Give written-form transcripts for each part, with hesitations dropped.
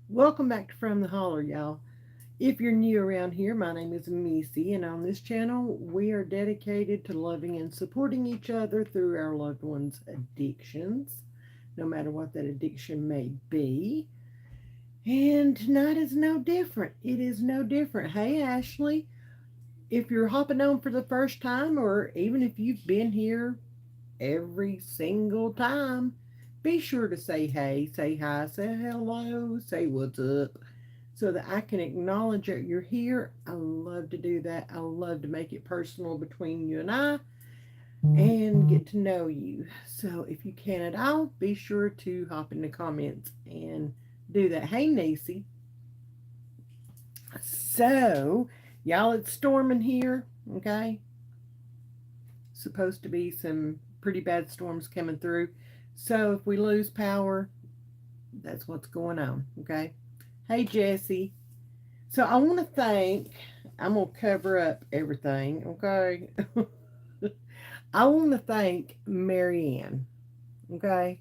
Welcome back to From the Holler, y'all. If you're new around here, my name is Missy, and on this channel, we are dedicated to loving and supporting each other through our loved ones' addictions, no matter what that addiction may be. And tonight is no different. It is no different. Hey, Ashley, if you're hopping on for the first time, or even if you've been here every single time, be sure to say hey, say hi, say hello, say what's up so that I can acknowledge that you're here. I love to do that. I love to make it personal between you and I and get to know you. So if you can at all, be sure to hop in the comments and do that. Hey, Nacy. So, y'all, it's storming here, okay? Supposed to be some pretty bad storms coming through. So if we lose power, that's what's going on, okay? Hey, Jesse. So I want to thank, I'm going to cover up everything, okay? I want to thank Marianne, okay?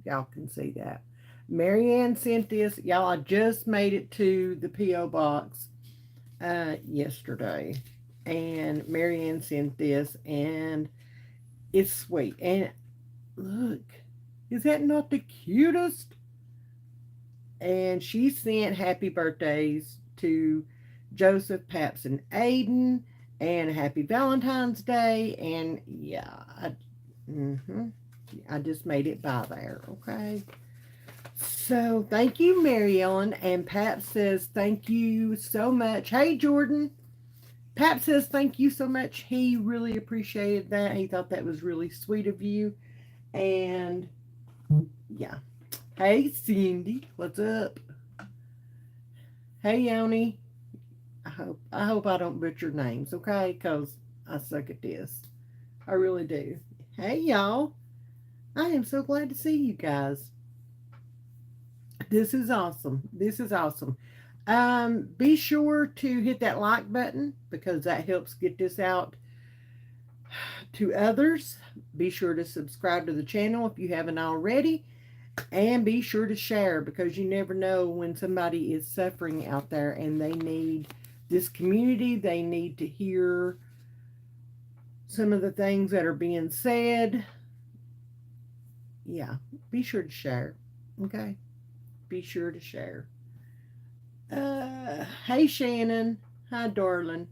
Y'all can see that. Marianne sent this. Y'all, I just made it to the P.O. box yesterday. And Marianne sent this, and it's sweet. And look, is that not the cutest? And she sent happy birthdays to Joseph, Paps, and Aiden, and happy Valentine's Day. And yeah, I just made it by there, okay? So thank you, Mary Ellen. And Pap says thank you so much. Hey, Jordan. Pap says thank you so much. He really appreciated that. He thought that was really sweet of you. And yeah. Hey, Cindy. What's up? Hey, Yoni. I hope I don't butcher names, okay? Cause I suck at this. I really do. Hey, y'all. I am so glad to see you guys. This is awesome. This is awesome. Be sure to hit that like button because that helps get this out to others. Be sure to subscribe to the channel if you haven't already. And be sure to share because you never know when somebody is suffering out there and they need this community. They need to hear some of the things that are being said. Yeah, be sure to share. Okay? Be sure to share. Hey, Shannon. Hi, darling.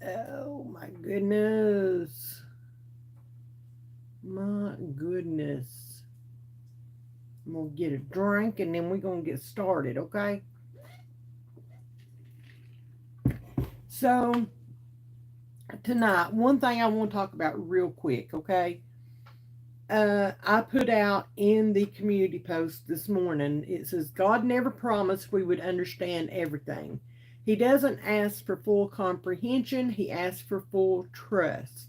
Oh, my goodness. My goodness. I'm going to get a drink and then we're going to get started, okay? So, tonight, one thing I want to talk about real quick, okay? I put out in the community post this morning, it says, God never promised we would understand everything. He doesn't ask for full comprehension, He asks for full trust.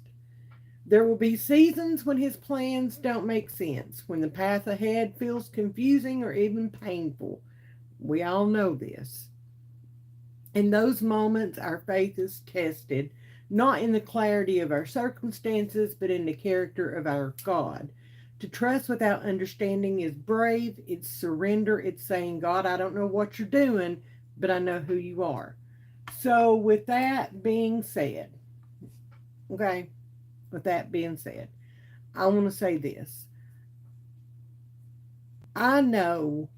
There will be seasons when His plans don't make sense, when the path ahead feels confusing or even painful. We all know this. In those moments, our faith is tested, not in the clarity of our circumstances, but in the character of our God. To trust without understanding is brave, it's surrender, it's saying, God, I don't know what you're doing, but I know who you are. So, with that being said, okay, with that being said, I want to say this. I know,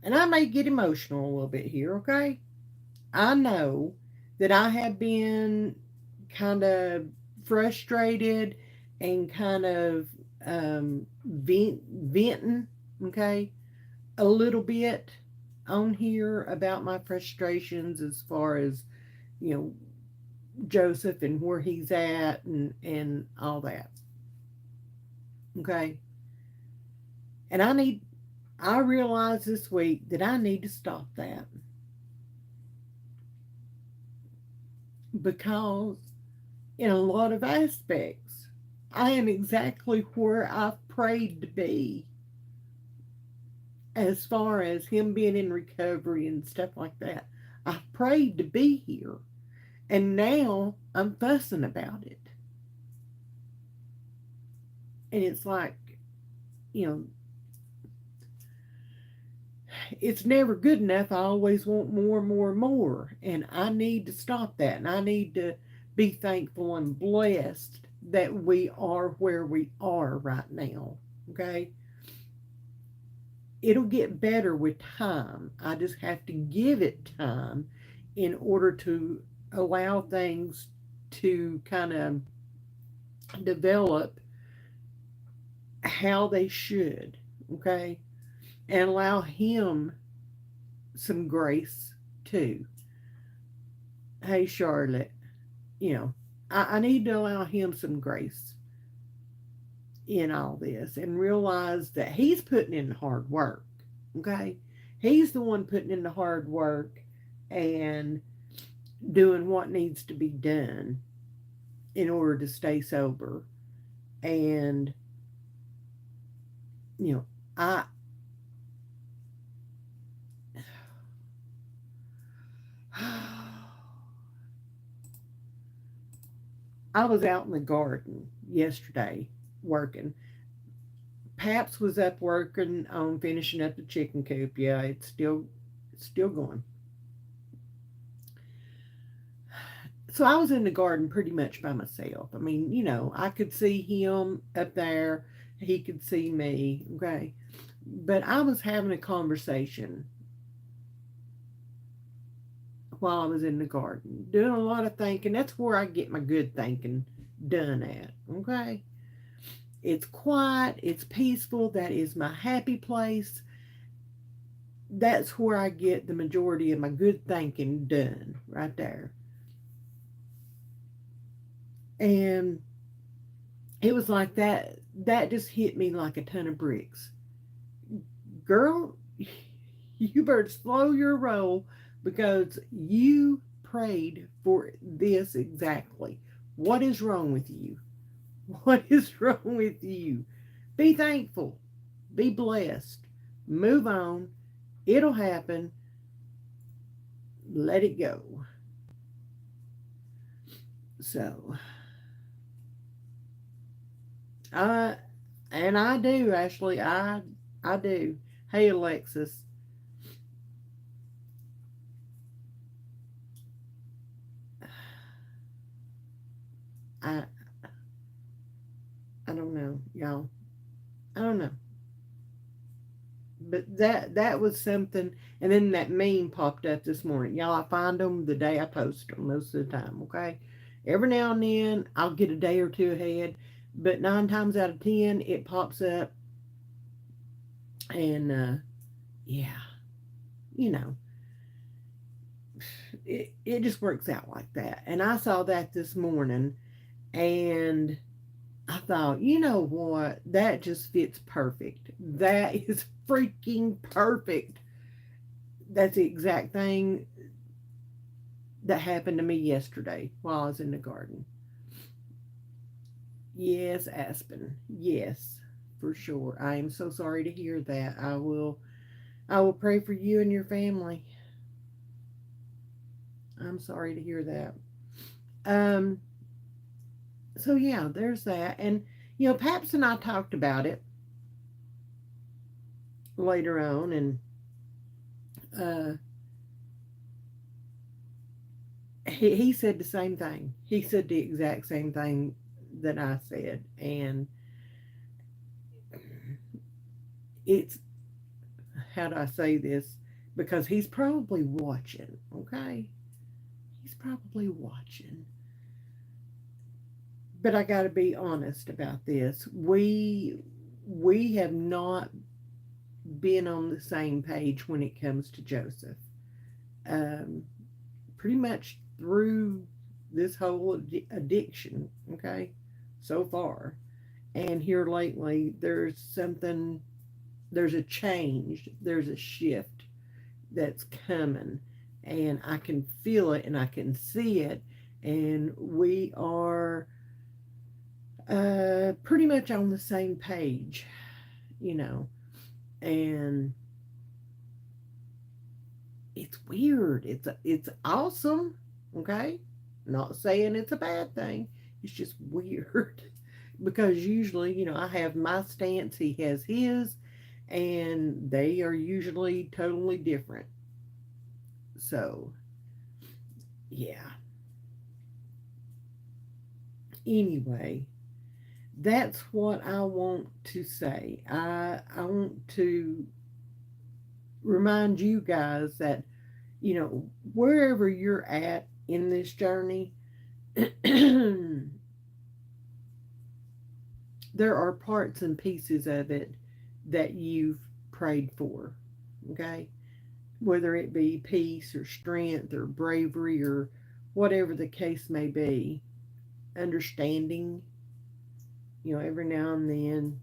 and I may get emotional a little bit here, okay? I know that I have been kind of frustrated and kind of venting, okay, a little bit on here about my frustrations as far as, you know, Joseph and where he's at and all that, okay? And I realized this week that I need to stop that because in a lot of aspects, I am exactly where I've prayed to be as far as him being in recovery and stuff like that. I've prayed to be here, and now I'm fussing about it. And it's like, you know, it's never good enough. I always want more and more and more. And I need to stop that. And I need to be thankful and blessed that we are where we are right now. Okay? It'll get better with time. I just have to give it time in order to allow things to kind of develop how they should. Okay? And allow him some grace too. Hey, Charlotte, you know, I need to allow him some grace in all this and realize that he's putting in hard work. Okay? He's the one putting in the hard work and doing what needs to be done in order to stay sober. And, you know, I was out in the garden yesterday working. Paps was up working on finishing up the chicken coop. Yeah, it's still going. So I was in the garden pretty much by myself. I mean, I could see him up there, he could see me, okay? But I was having a conversation while I was in the garden, doing a lot of thinking. That's where I get my good thinking done at, okay? It's quiet, it's peaceful, that is my happy place. That's where I get the majority of my good thinking done, right there. And it was like that just hit me like a ton of bricks. Girl, you better slow your roll because you prayed for this exactly. What is wrong with you? What is wrong with you? Be thankful. Be blessed. Move on. It'll happen. Let it go. So, I and I do, Ashley. I do. Hey, Alexis. I I don't know, y'all. I don't know. But that was something. And then that meme popped up this morning. Y'all, I find them the day I post them most of the time, okay? Every now and then, I'll get a day or two ahead. But 9 times out of 10, it pops up. And, yeah, you know, it just works out like that. And I saw that this morning. And I thought, you know what? That just fits perfect. That is freaking perfect. That's the exact thing that happened to me yesterday while I was in the garden. Yes, Aspen. Yes, for sure. I am so sorry to hear that. I will pray for you and your family. I'm sorry to hear that. Um so yeah, there's that. And Paps and I talked about it later on, and uh he said the same thing. He said the exact same thing that I said. And it's, how do I say this? Because he's probably watching, okay? He's probably watching. But I got to be honest about this. We have not been on the same page when it comes to Joseph. Um, Pretty much through this whole addiction, okay, so far. And here lately, there's a change, there's a shift that's coming. And I can feel it and I can see it. And we are pretty much on the same page, you know. And it's weird. It's awesome. Okay, not saying it's a bad thing. It's just weird because usually, I have my stance, he has his, and they are usually totally different. So, yeah. Anyway, that's what I want to say. I want to remind you guys that, wherever you're at in this journey, there are parts and pieces of it that you've prayed for. Okay? Whether it be peace or strength or bravery or whatever the case may be, understanding, every now and then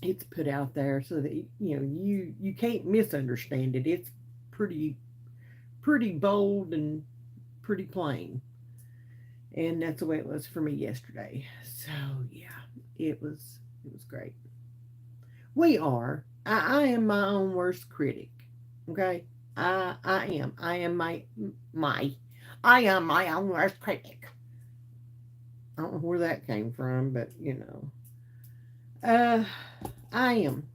it's put out there so that you can't misunderstand it. It's pretty bold and pretty plain. And that's the way it was for me yesterday. So yeah, it was great. We are. I am my own worst critic. Okay? I am. My I am my own worst critic. I don't know where that came from, but Uh I am.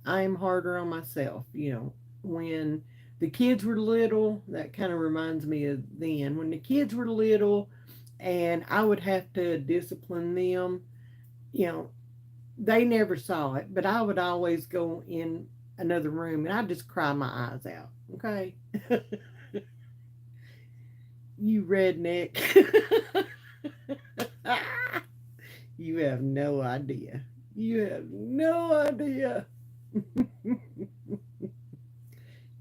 I am harder on myself, When the kids were little, that kind of reminds me of then. When the kids were little and I would have to discipline them, you know, they never saw it, but I would always go in another room and I'd just cry my eyes out. Okay. You redneck. You have no idea. You have no idea.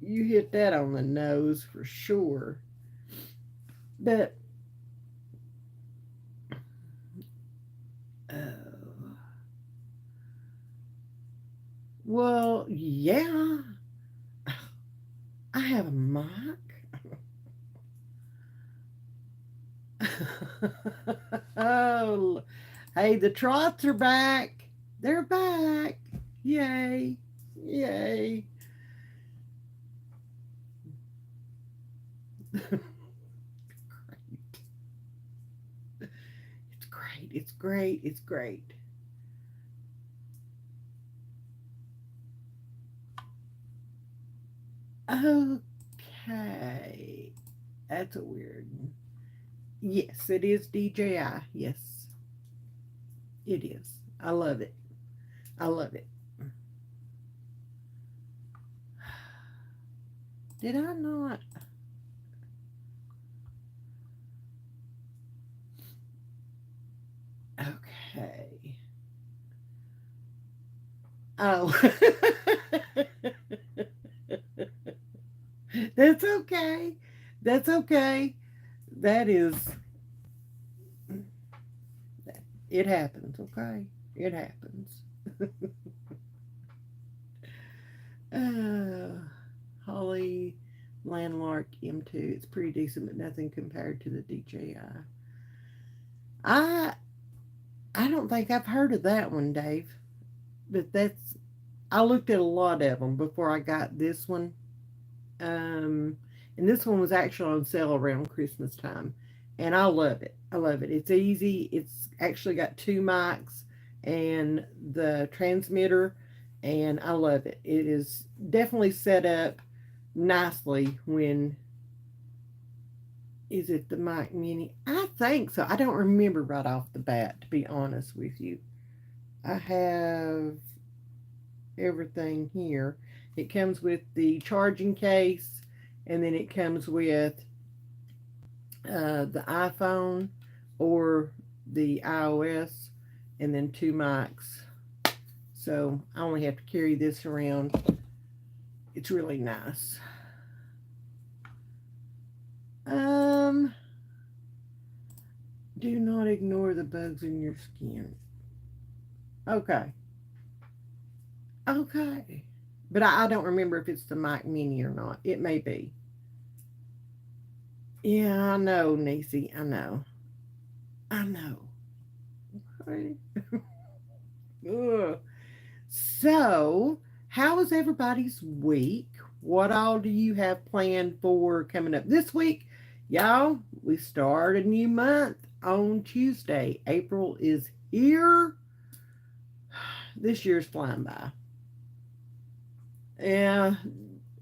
You hit that on the nose for sure. But, oh, well, yeah, I have a mic. Oh, hey, the trots are back. They're back. Yay. Yay. It's great. It's great. It's great. Okay. That's a weird. Yes, it is DJI. Yes, it is. I love it. I love it. Did I not? Okay. Oh. That's okay. That's okay. That is, it happens, okay? It happens. Uh, Holly Landlark M2. It's pretty decent, but nothing compared to the DJI. I I don't think I've heard of that one, Dave. But I looked at a lot of them before I got this one. Um, and this one was actually on sale around Christmas time, and I love it. I love it. It's easy. It's actually got two mics and the transmitter, and I love it. It is definitely set up nicely. When is it the mic mini? I think so. I don't remember right off the bat, to be honest with you. I have everything here. It comes with the charging case, and then it comes with the iPhone or the iOS, and then two mics. So I only have to carry this around. It's really nice. Um, do not ignore the bugs in your skin. Okay. Okay. But I don't remember if it's the Mac Mini or not. It may be. Yeah, I know, Nisi. I know. I know. Okay. Ugh. So, how was everybody's week? What all do you have planned for coming up this week? Y'all, we start a new month on Tuesday. April is here. This year's flying by. Yeah,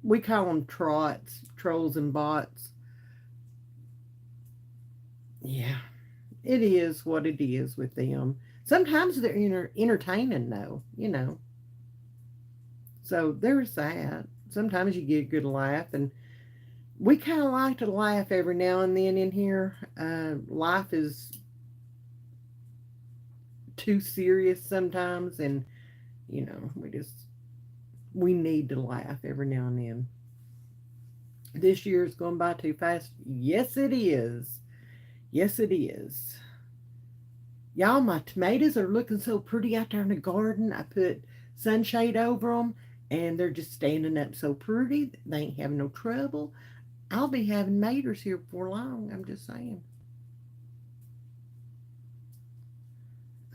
we call them trots, trolls and bots. Yeah, it is what it is with them. Sometimes they're entertaining, though, you know. So there's that. Sometimes you get a good laugh, and we kind of like to laugh every now and then in here. Life is too serious sometimes, and you know, we need to laugh every now and then. This year is going by too fast. Yes, it is. Yes, it is. Y'all, my tomatoes are looking so pretty out there in the garden. I put sunshade over them, and they're just standing up so pretty. They ain't having no trouble. I'll be having maters here before long. I'm just saying.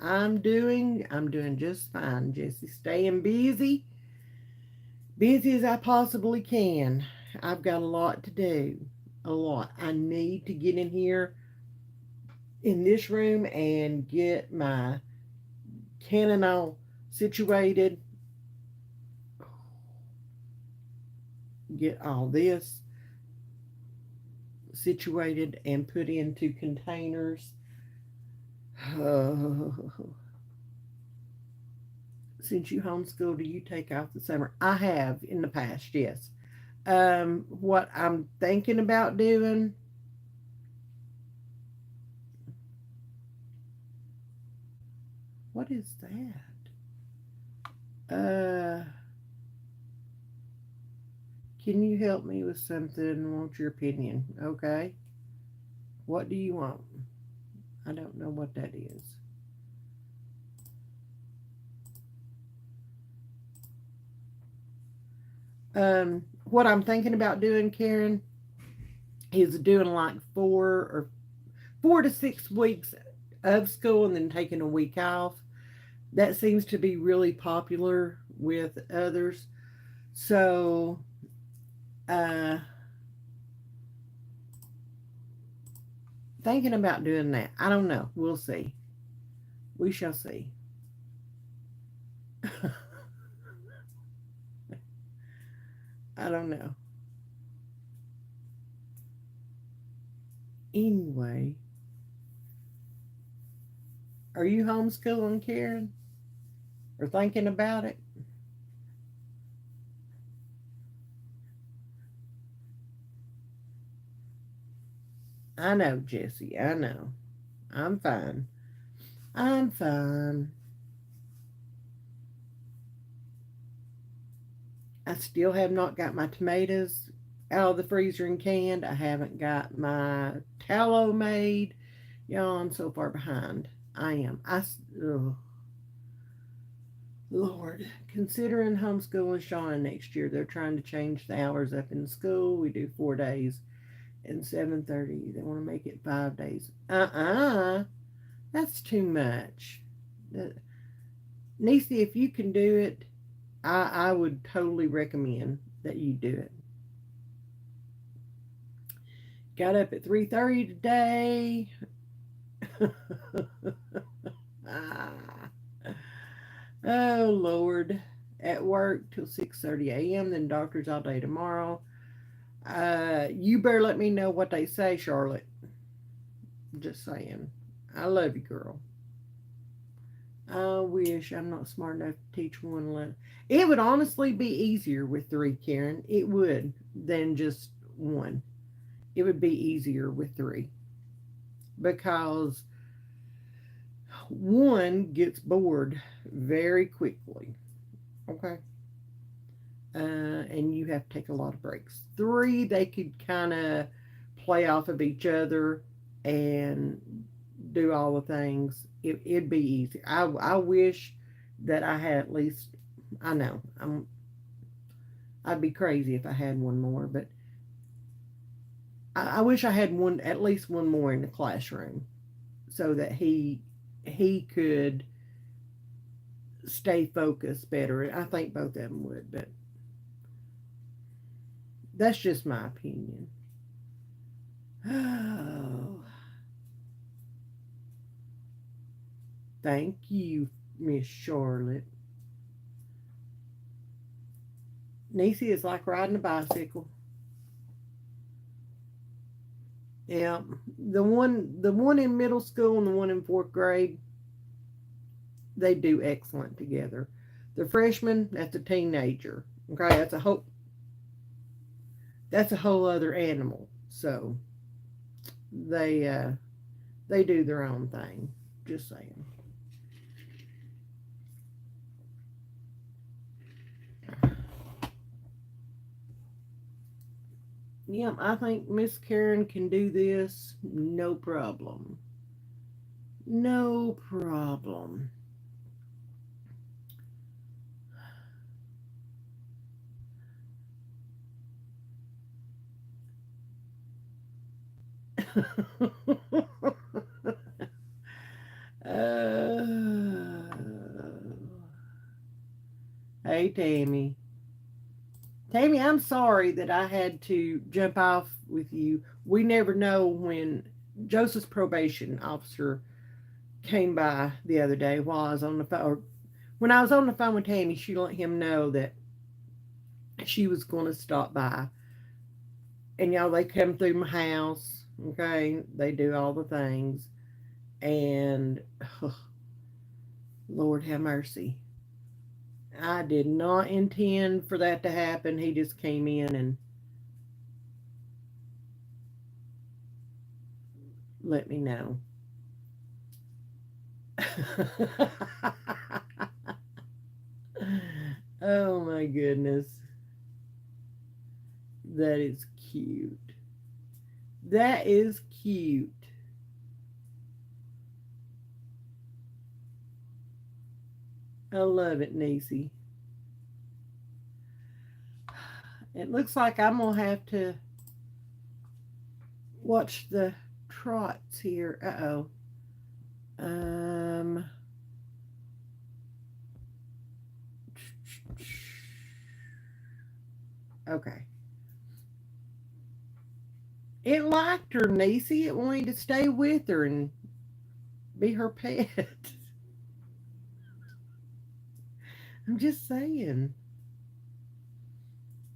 I'm doing just fine, Jesse. Staying busy, busy as I possibly can. I've got a lot to do, a lot. I need to get in here in this room and get my cannon all situated, get all this situated and put into containers. Since you homeschool, do you take off the summer? I have in the past, yes. What I'm thinking about doing, what is that? Can you help me with something? I want your opinion, okay? What do you want? I don't know what that is. What I'm thinking about doing, Karen, is doing like 4 to 6 weeks of school and then taking a week off. That seems to be really popular with others. So, uh, thinking about doing that. I don't know. We'll see. We shall see. I don't know. Anyway, are you homeschooling, Karen? Or thinking about it? I know, Jesse. I know. I'm fine. I'm fine. I still have not got my tomatoes out of the freezer and canned. I haven't got my tallow made. Y'all, I'm so far behind. I am. Oh, Lord. Considering homeschooling Sean next year, they're trying to change the hours up in school. We do 4 days and 7:30. They want to make it 5 days. That's too much. Uh, Nisi, if you can do it, I would totally recommend that you do it. Got up at 3:30 today. ah, oh Lord. At work till 6:30 a.m. Then doctors all day tomorrow. You better let me know what they say, Charlotte. Just saying. I love you, girl. I wish I'm not smart enough to teach one lesson. It would honestly be easier with three, Karen. It would than just one. It would be easier with three because one gets bored very quickly. Okay. And you have to take a lot of breaks. Three, they could kind of play off of each other and do all the things. It'd be easy. I wish that I had at least. I know I'd be crazy if I had one more, but I wish I had one at least one more in the classroom so that he could stay focused better. I think both of them would, but that's just my opinion. Oh, thank you, Miss Charlotte. Niecy is like riding a bicycle. Yeah, the one in middle school and the one in fourth grade, they do excellent together. The freshman, that's a teenager. Okay, that's a whole other animal. So they they do their own thing. Just saying. Yeah, I think Miss Karen can do this. No problem. No problem. uh, hey, Tammy. Tammy, I'm sorry that I had to jump off with you. We never know when Joseph's probation officer came by the other day while I was on the phone. Or when I was on the phone with Tammy, she let him know that she was going to stop by. And y'all, they come through my house. Okay, they do all the things, and oh, Lord have mercy. I did not intend for that to happen. He just came in and let me know. Oh my goodness. That is cute. That is cute. I love it, Niecy. It looks like I'm going to have to watch the trots here. Uh oh. Um. Okay. It liked her, Niecy. It wanted to stay with her and be her pet. I'm just saying.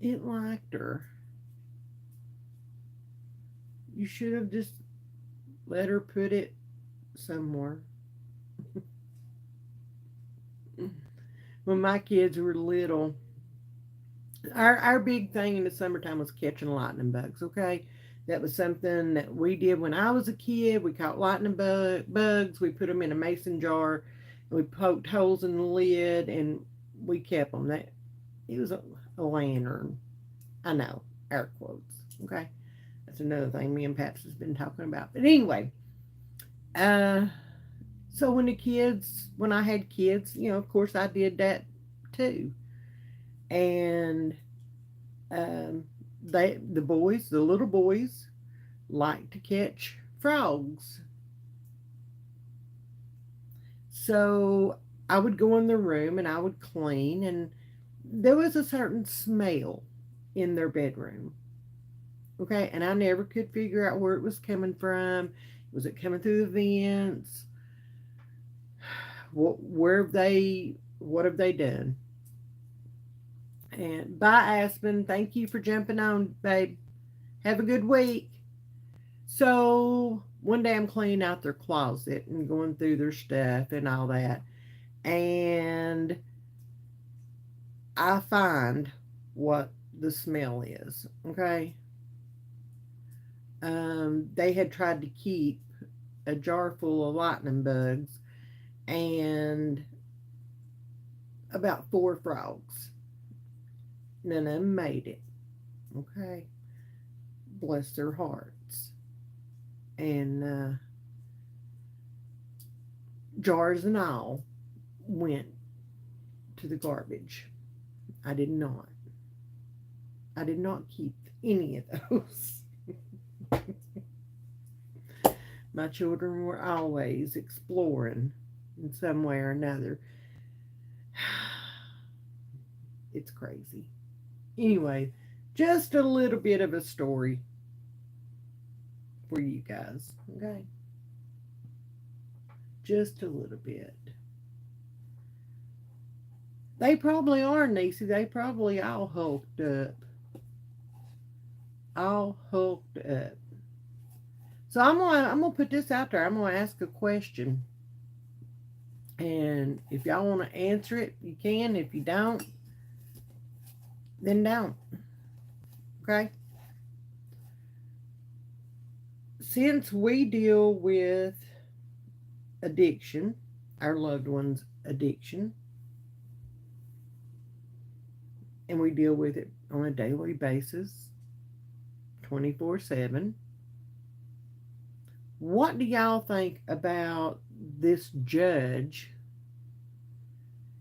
It liked her. You should have just let her put it somewhere. When my kids were little, our big thing in the summertime was catching lightning bugs. Okay, that was something that we did when I was a kid. We caught bugs. We put them in a mason jar, and we poked holes in the lid, and we kept them. That it was a lantern. I know, air quotes. Okay, that's another thing me and Paps has been talking about. But anyway, uh, so when I had kids, of course I did that too, and um, the little boys, like to catch frogs. So I would go in the room and I would clean, and there was a certain smell in their bedroom. Okay, and I never could figure out where it was coming from. Was it coming through the vents? What have they done? And bye, Aspen. Thank you for jumping on, babe. Have a good week. So one day I'm cleaning out their closet and going through their stuff and all that. And I find what the smell is. Okay. They had tried to keep a jar full of lightning bugs and about 4 frogs. None of them made it. Okay. Bless their hearts. And jars and all went to the garbage. I did not. I did not keep any of those. My children were always exploring in some way or another. It's crazy. Anyway, just a little bit of a story for you guys. Okay? Just a little bit. They probably are, Niecy. They probably all hulked up. All hulked up. So I'm gonna put this out there. I'm gonna ask a question, and if y'all want to answer it, you can. If you don't, then don't. Okay. Since we deal with addiction, our loved ones' addiction, and we deal with it on a daily basis, 24/7. What do y'all think about this judge?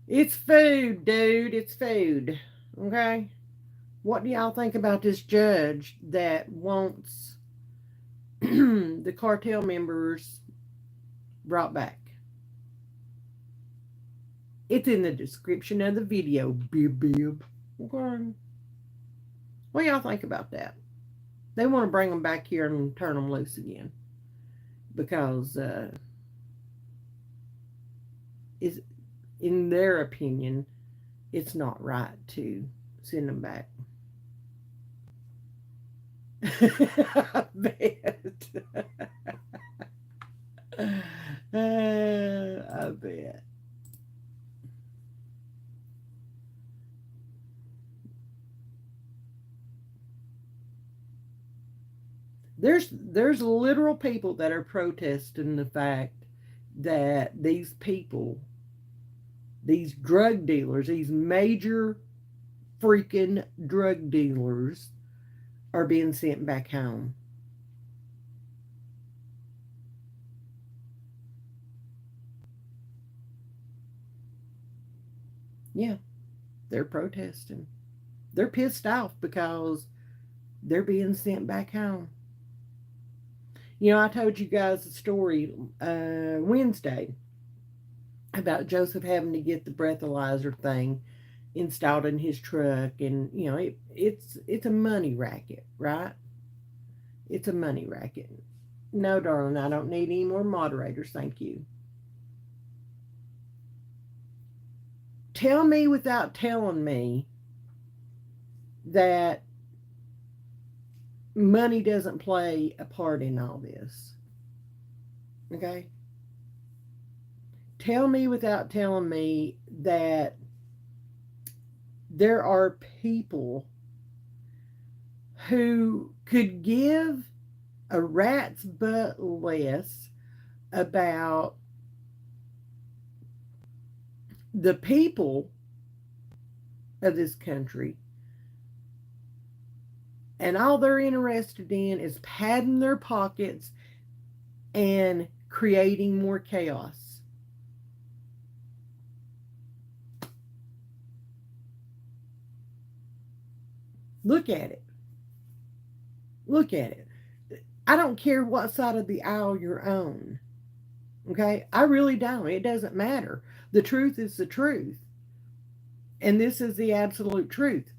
It's food, dude. It's food. Okay? What do y'all think about this judge that wants the cartel members brought back? It's in the description of the video, bib bib. Okay. What do y'all think about that? They want to bring them back here and turn them loose again because is in their opinion it's not right to send them back. I bet. I bet. There's literal people that are protesting the fact that these people, these drug dealers, these major freaking drug dealers are being sent back home. Yeah, they're protesting. They're pissed off because they're being sent back home. You know, I told you guys a story Wednesday about Joseph having to get the breathalyzer thing installed in his truck, and you know it's a money racket, right? It's a money racket. No, darling, I don't need any more moderators, thank you. Tell me without telling me that money doesn't play a part in all this. Okay? Tell me without telling me that there are people who could give a rat's butt less about the people of this country, and all they're interested in is padding their pockets and creating more chaos. Look at it. Look at it. I don't care what side of the aisle you're on. Okay? I really don't. It doesn't matter. The truth is the truth. And this is the absolute truth.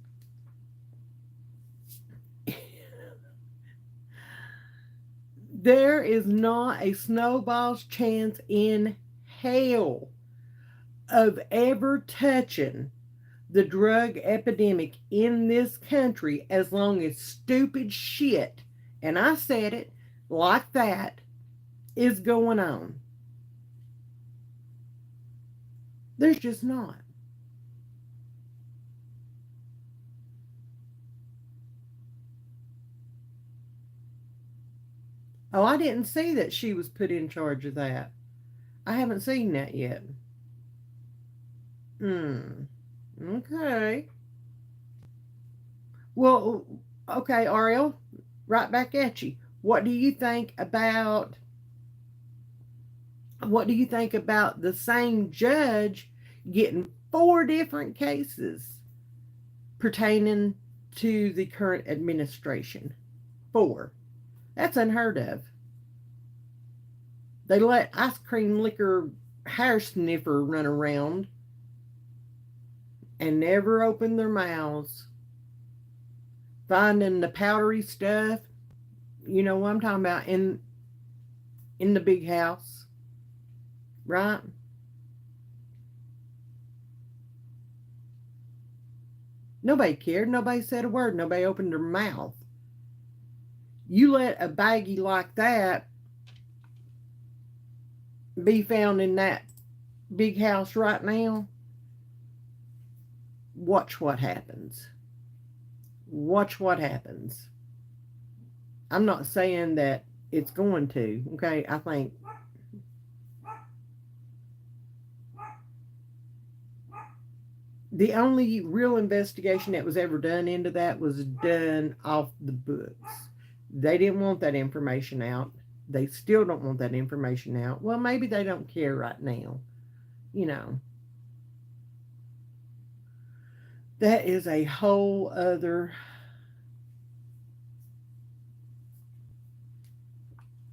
There is not a snowball's chance in hell of ever touching the drug epidemic in this country as long as stupid shit, and I said it like that, is going on. There's just not. Oh, I didn't see that she was put in charge of that. I haven't seen that yet. Hmm. Okay. Well, okay, Ariel, right back at you. What do you think about the same judge getting four different cases pertaining to the current administration? Four. That's unheard of. They let ice cream liquor hair sniffer run around and never open their mouths, finding the powdery stuff. You know what I'm talking about, in the big house, right? Nobody cared. Nobody said a word. Nobody opened their mouth. You let a baggie like that be found in that big house right now, watch what happens. Watch what happens. I'm not saying that it's going to, okay? I think the only real investigation that was ever done into that was done off the books. They didn't want that information out. They still don't want that information out. Well, maybe they don't care right now. You know, that is a whole other.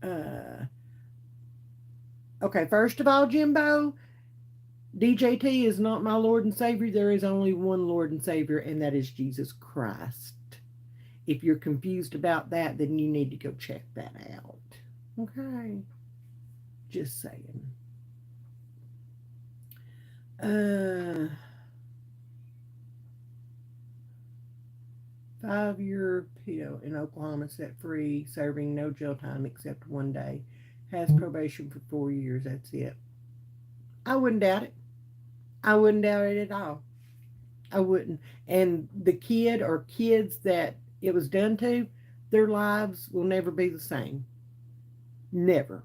Uh, okay, first of all, Jimbo, DJT is not my Lord and Savior. There is only one Lord and Savior, and that is Jesus Christ. If you're confused about that, then you need to go check that out. Okay. Just saying. 5-year pedo in Oklahoma set free, serving no jail time except 1 day. Has probation for 4 years. That's it. I wouldn't doubt it. I wouldn't doubt it at all. I wouldn't. And the kid or kids that it was done to, their lives will never be the same. Never.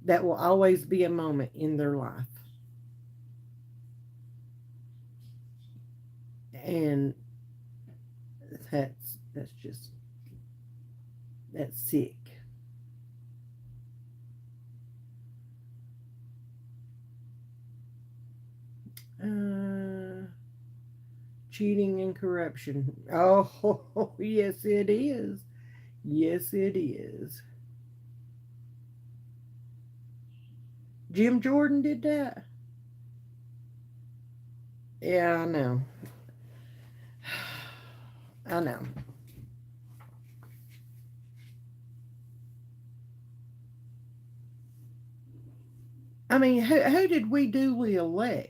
That will always be a moment in their life. And that's just that's sick. Cheating and corruption. Oh, yes, it is. Yes, it is. Jim Jordan did that. Yeah, I know. I know. I mean, who did we duly elect?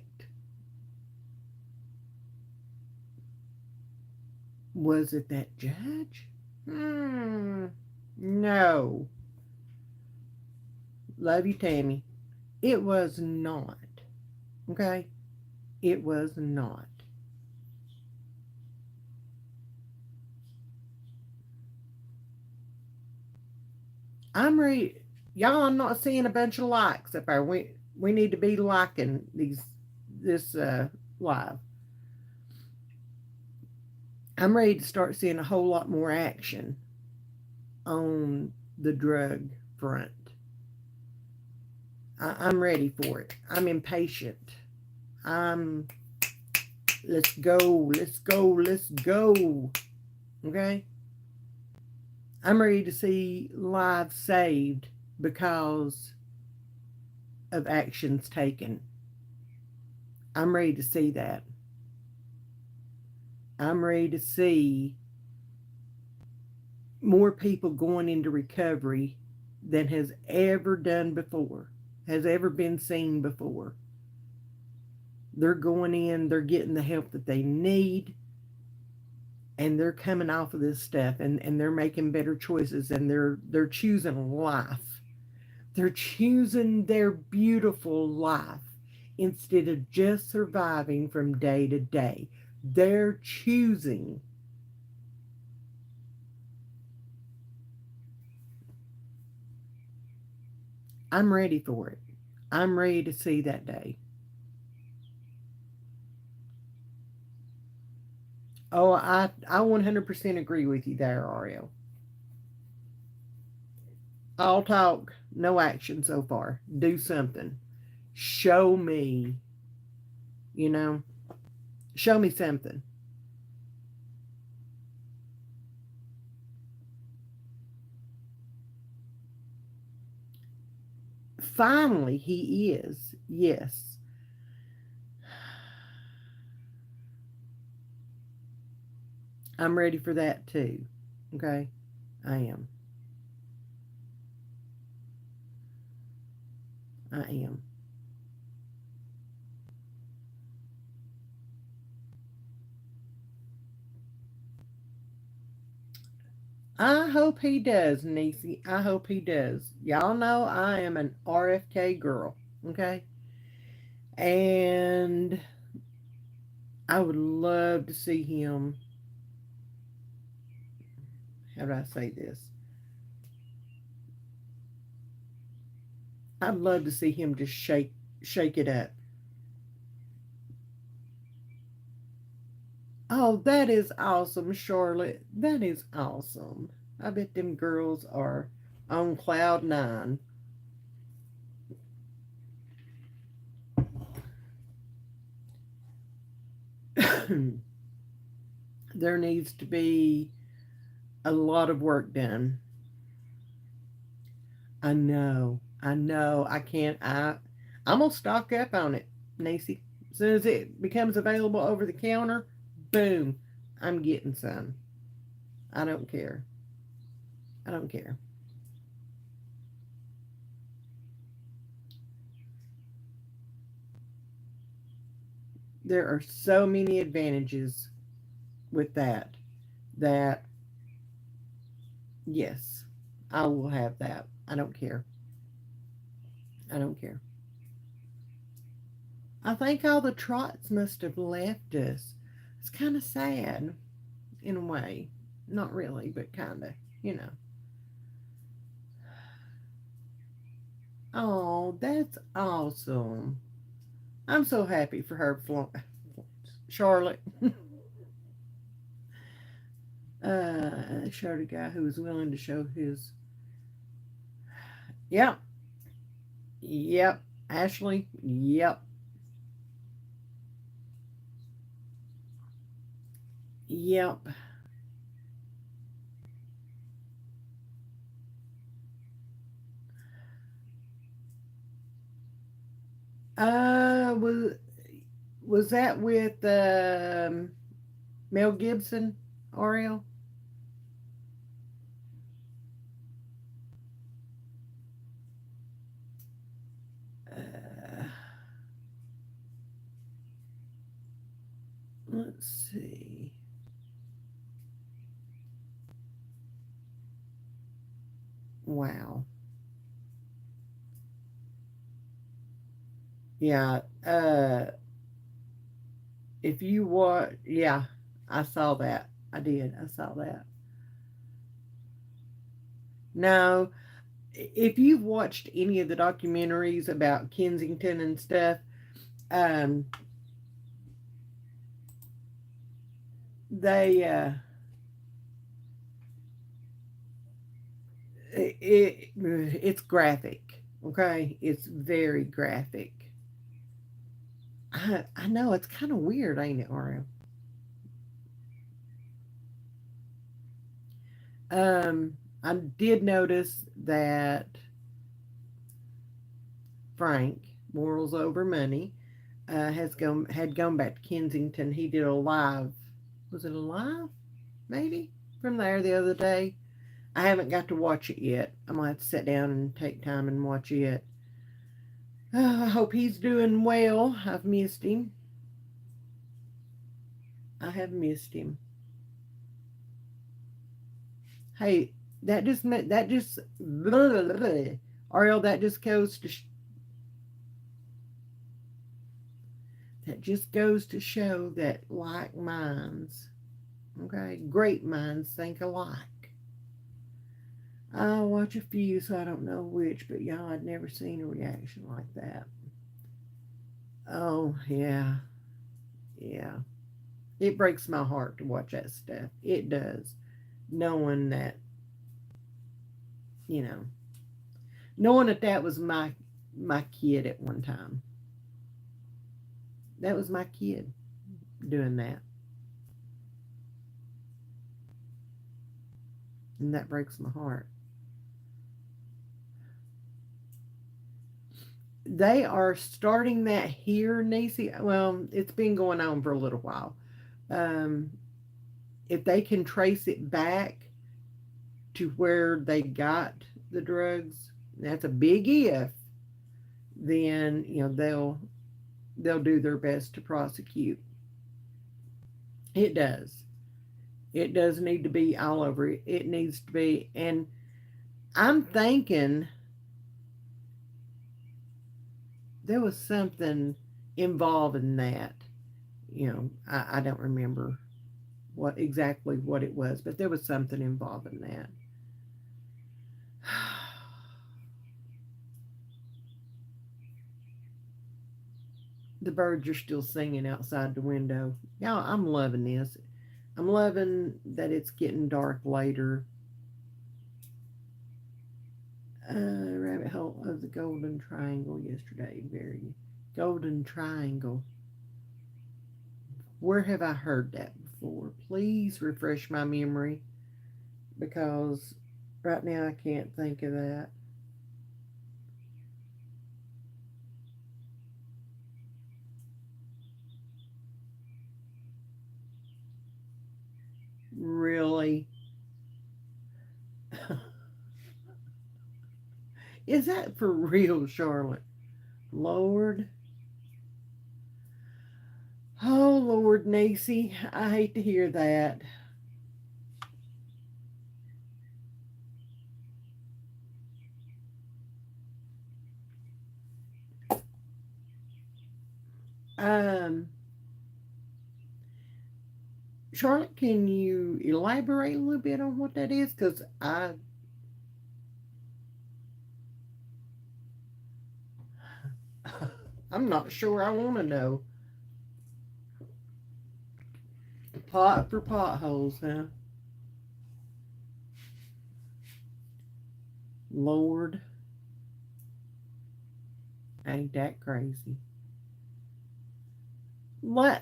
Was it that judge? No. Love you, Tammy. It was not. Okay? It was not. I'm ready. Y'all, I'm not seeing a bunch of likes up there. We need to be liking this live. I'm ready to start seeing a whole lot more action on the drug front. I'm ready for it. I'm impatient. I'm let's go, let's go, let's go. Okay? I'm ready to see lives saved because of actions taken. I'm ready to see that. I'm ready to see more people going into recovery than has ever done before, has ever been seen before. They're going in, they're getting the help that they need, and they're coming off of this stuff, and they're making better choices, and they're choosing life. They're choosing their beautiful life instead of just surviving from day to day. They're choosing. I'm ready for it. I'm ready to see that day. Oh, I 100% agree with you there, Ariel. All talk, no action so far. Do something. Show me, you know, show me something. Finally, he is. Yes. I'm ready for that too. Okay? I am. I am. I hope he does, Niecy. I hope he does. Y'all know I am an RFK girl, okay? And I would love to see him. How do I say this? I'd love to see him just shake it up. Oh, that is awesome, Charlotte. That is awesome. I bet them girls are on cloud nine. There needs to be a lot of work done. I know. I know. I can't. I'm gonna stock up on it, Nacy. As soon as it becomes available over the counter, boom, I'm getting some. I don't care. I don't care. There are so many advantages with that. That yes, I will have that. I don't care. I don't care. I think all the trots must have left us. It's kind of sad in a way. Not really, but kind of, you know. Oh, that's awesome. I'm so happy for her, Charlotte. Showed a guy who was willing to show his. Yep, yep. Ashley, yep, yep. Was that with Mel Gibson, Ariel? Uh, let's see. Wow. Yeah. If you watch, yeah, I saw that. I did. I saw that. Now, if you've watched any of the documentaries about Kensington and stuff, um, they it's graphic. Okay, it's very graphic. I know it's kind of weird, ain't it, Oreo? I did notice that Frank, Morals Over Money, has gone back to Kensington. He did a live. Was it a live? Maybe from there the other day. I haven't got to watch it yet. I'm gonna have to sit down and take time and watch it. I hope he's doing well. I've missed him. I have missed him. Hey, that just blah, blah, blah. Ariel, that just goes to show that like minds, okay, great minds think alike. I'll watch a few, so I don't know which, but y'all, I'd never seen a reaction like that. Oh yeah, yeah. It breaks my heart to watch that stuff. It does, knowing that you know, knowing that that was my kid at one time. That was my kid doing that, and that breaks my heart. They are starting that here, Nisi. Well, it's been going on for a little while. Um, if they can trace it back to where they got the drugs, that's a big if. Then they'll do their best to prosecute. It does. It does need to be all over. It needs to be. And I'm thinking there was something involved in that. I don't remember what it was, but there was something involved in that. The birds are still singing outside the window. Y'all, I'm loving this. I'm loving that it's getting dark later. Rabbit hole of the golden triangle yesterday. Very golden triangle. Where have I heard that before? Please refresh my memory because right now I can't think of that. Really? Is that for real, Charlotte? Lord. Oh, Lord, Nacy. I hate to hear that. Um, Charlotte, can you elaborate a little bit on what that is? Because I'm not sure I want to know. Pot for potholes, huh? Lord, ain't that crazy?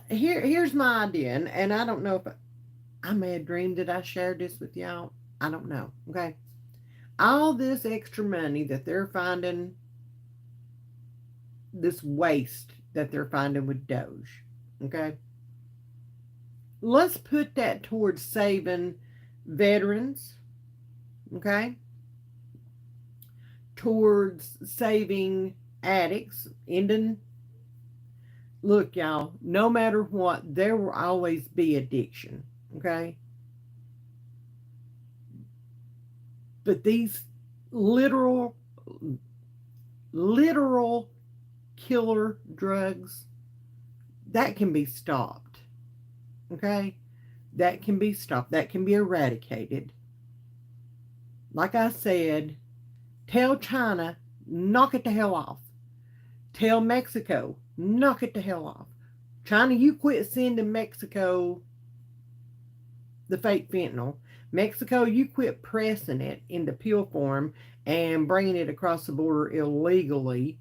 Here's my idea, and I don't know if I may have dreamed that I shared this with y'all. I don't know. Okay, all this extra money that they're finding, this waste that they're finding with Doge. Okay, let's put that towards saving veterans. Okay, towards saving addicts, ending. Look, y'all, no matter what, there will always be addiction, okay? But these literal, literal killer drugs, that can be stopped, okay? That can be stopped, that can be eradicated. Like I said, tell China, knock it the hell off. Tell Mexico, knock it the hell off. China, you quit sending Mexico the fake fentanyl. Mexico, you quit pressing it into pill form and bringing it across the border illegally.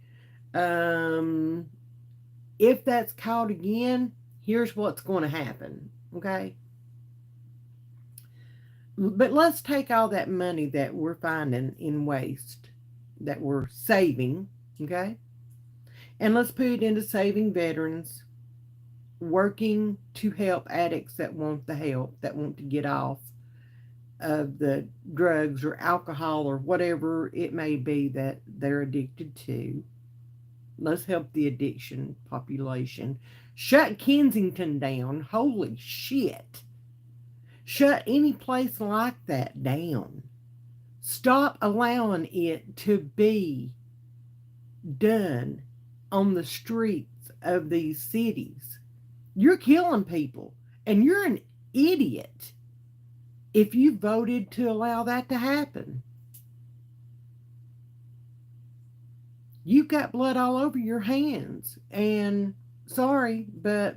Um, if that's caught again, here's what's going to happen. Okay. But let's take all that money that we're finding in waste, that we're saving, okay, and let's put it into saving veterans, working to help addicts that want the help, that want to get off of the drugs or alcohol or whatever it may be that they're addicted to. Let's help the addiction population. Shut Kensington down. Holy shit. Shut any place like that down. Stop allowing it to be done on the streets of these cities. You're killing people, and you're an idiot if you voted to allow that to happen. You've got blood all over your hands, and sorry, but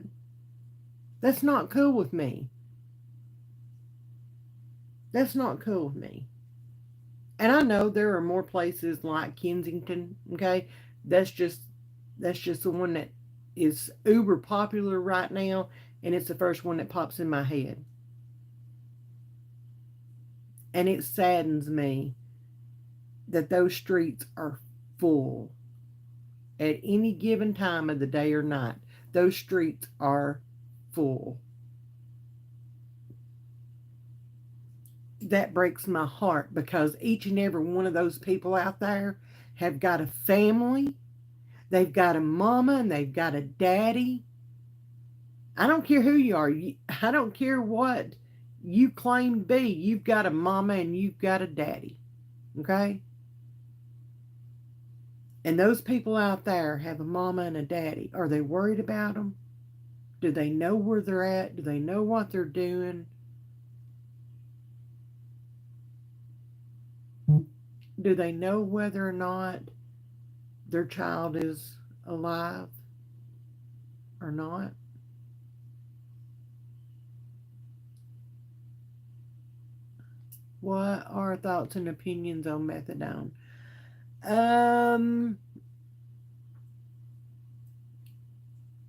that's not cool with me. That's not cool with me. And I know there are more places like Kensington, okay? That's just that's just the one that is uber popular right now, and it's the first one that pops in my head. And it saddens me that those streets are full at any given time of the day or night. Those streets are full. That breaks my heart because each and every one of those people out there have got a family, they've got a mama, and they've got a daddy. I don't care who you are. I don't care what You claim to be. You've got a mama and you've got a daddy. Okay? And those people out there have a mama and a daddy. Are they worried about them? Do they know where they're at? Do they know what they're doing? Do they know whether or not their child is alive or not? What are thoughts and opinions on methadone? Um,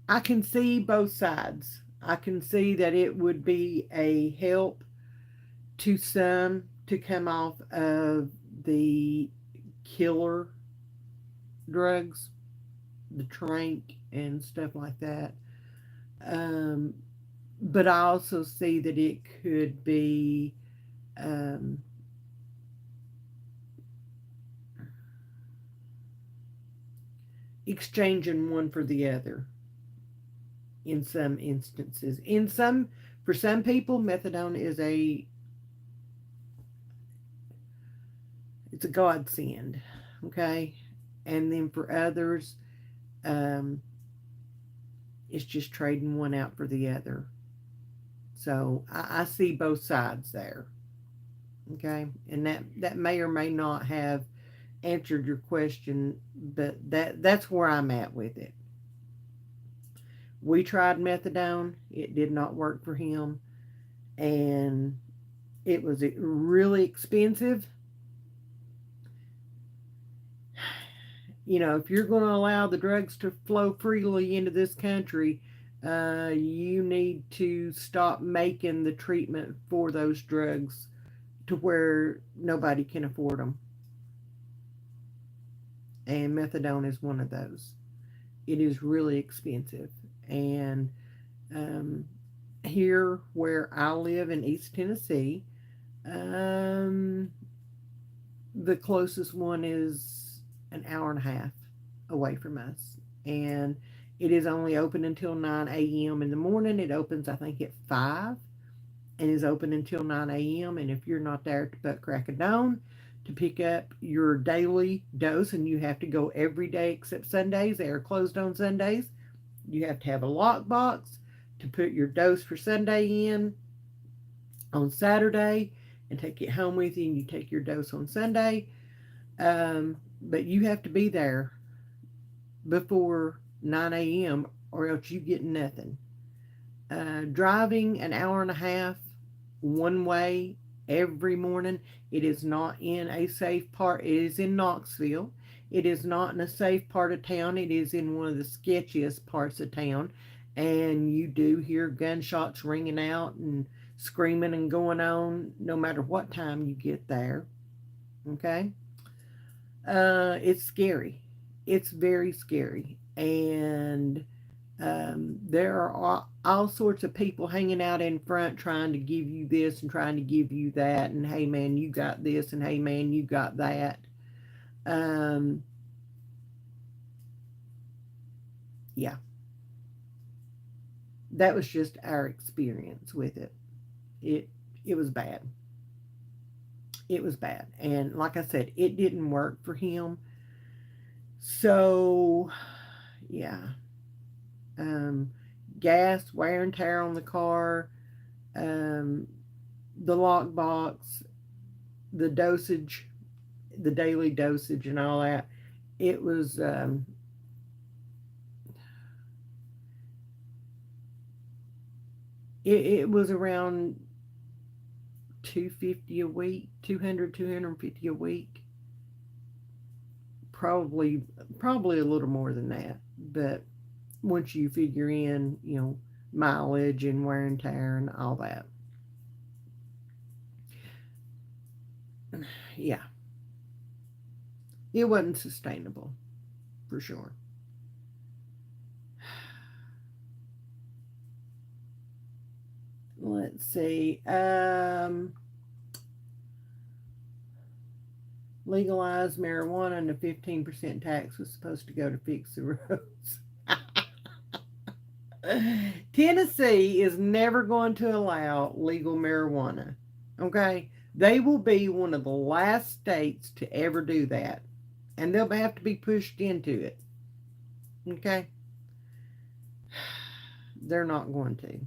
I can see both sides. I can see that it would be a help to some to come off of the killer drugs, the trank and stuff like that. Um, but I also see that it could be um, exchanging one for the other in some instances. For some people, methadone is it's a godsend, okay, and then for others, um, it's just trading one out for the other. So I see both sides there, okay, and that may or may not have answered your question, but that's where I'm at with it. We tried methadone; it did not work for him, and it was really expensive. If you're going to allow the drugs to flow freely into this country, you need to stop making the treatment for those drugs to where nobody can afford them. And methadone is one of those. It is really expensive. And um, here where I live in East Tennessee, um, the closest one is an hour and a half away from us. And it is only open until 9 a.m. in the morning. It opens, I think, at 5 and is open until 9 a.m. And if you're not there at the butt crack of dawn to pick up your daily dose, and you have to go every day except Sundays, they are closed on Sundays. You have to have a lockbox to put your dose for Sunday in on Saturday and take it home with you, and you take your dose on Sunday. But you have to be there before 9 a.m. or else you get nothing. Driving an hour and a half one way every morning, it is not in a safe part. It is in Knoxville. It is not in a safe part of town. It is in one of the sketchiest parts of town. And you do hear gunshots ringing out and screaming and going on no matter what time you get there. Okay? It's scary. It's very scary. And there are all sorts of people hanging out in front trying to give you this and trying to give you that. And hey, man, you got this. And hey, man, you got that. Um, yeah, that was just our experience with it. It it was bad. It was bad. And like I said, it didn't work for him. So, yeah. Um, gas, wear and tear on the car, um, the lockbox, the dosage, the daily dosage, and all that. It was it was around 250 a week, 250 a week, probably a little more than that. But once you figure in, mileage and wear and tear and all that, yeah, it wasn't sustainable for sure. Let's see. Legalized marijuana and the 15% tax was supposed to go to fix the roads. Tennessee is never going to allow legal marijuana. Okay? They will be one of the last states to ever do that. And they'll have to be pushed into it. Okay? They're not going to.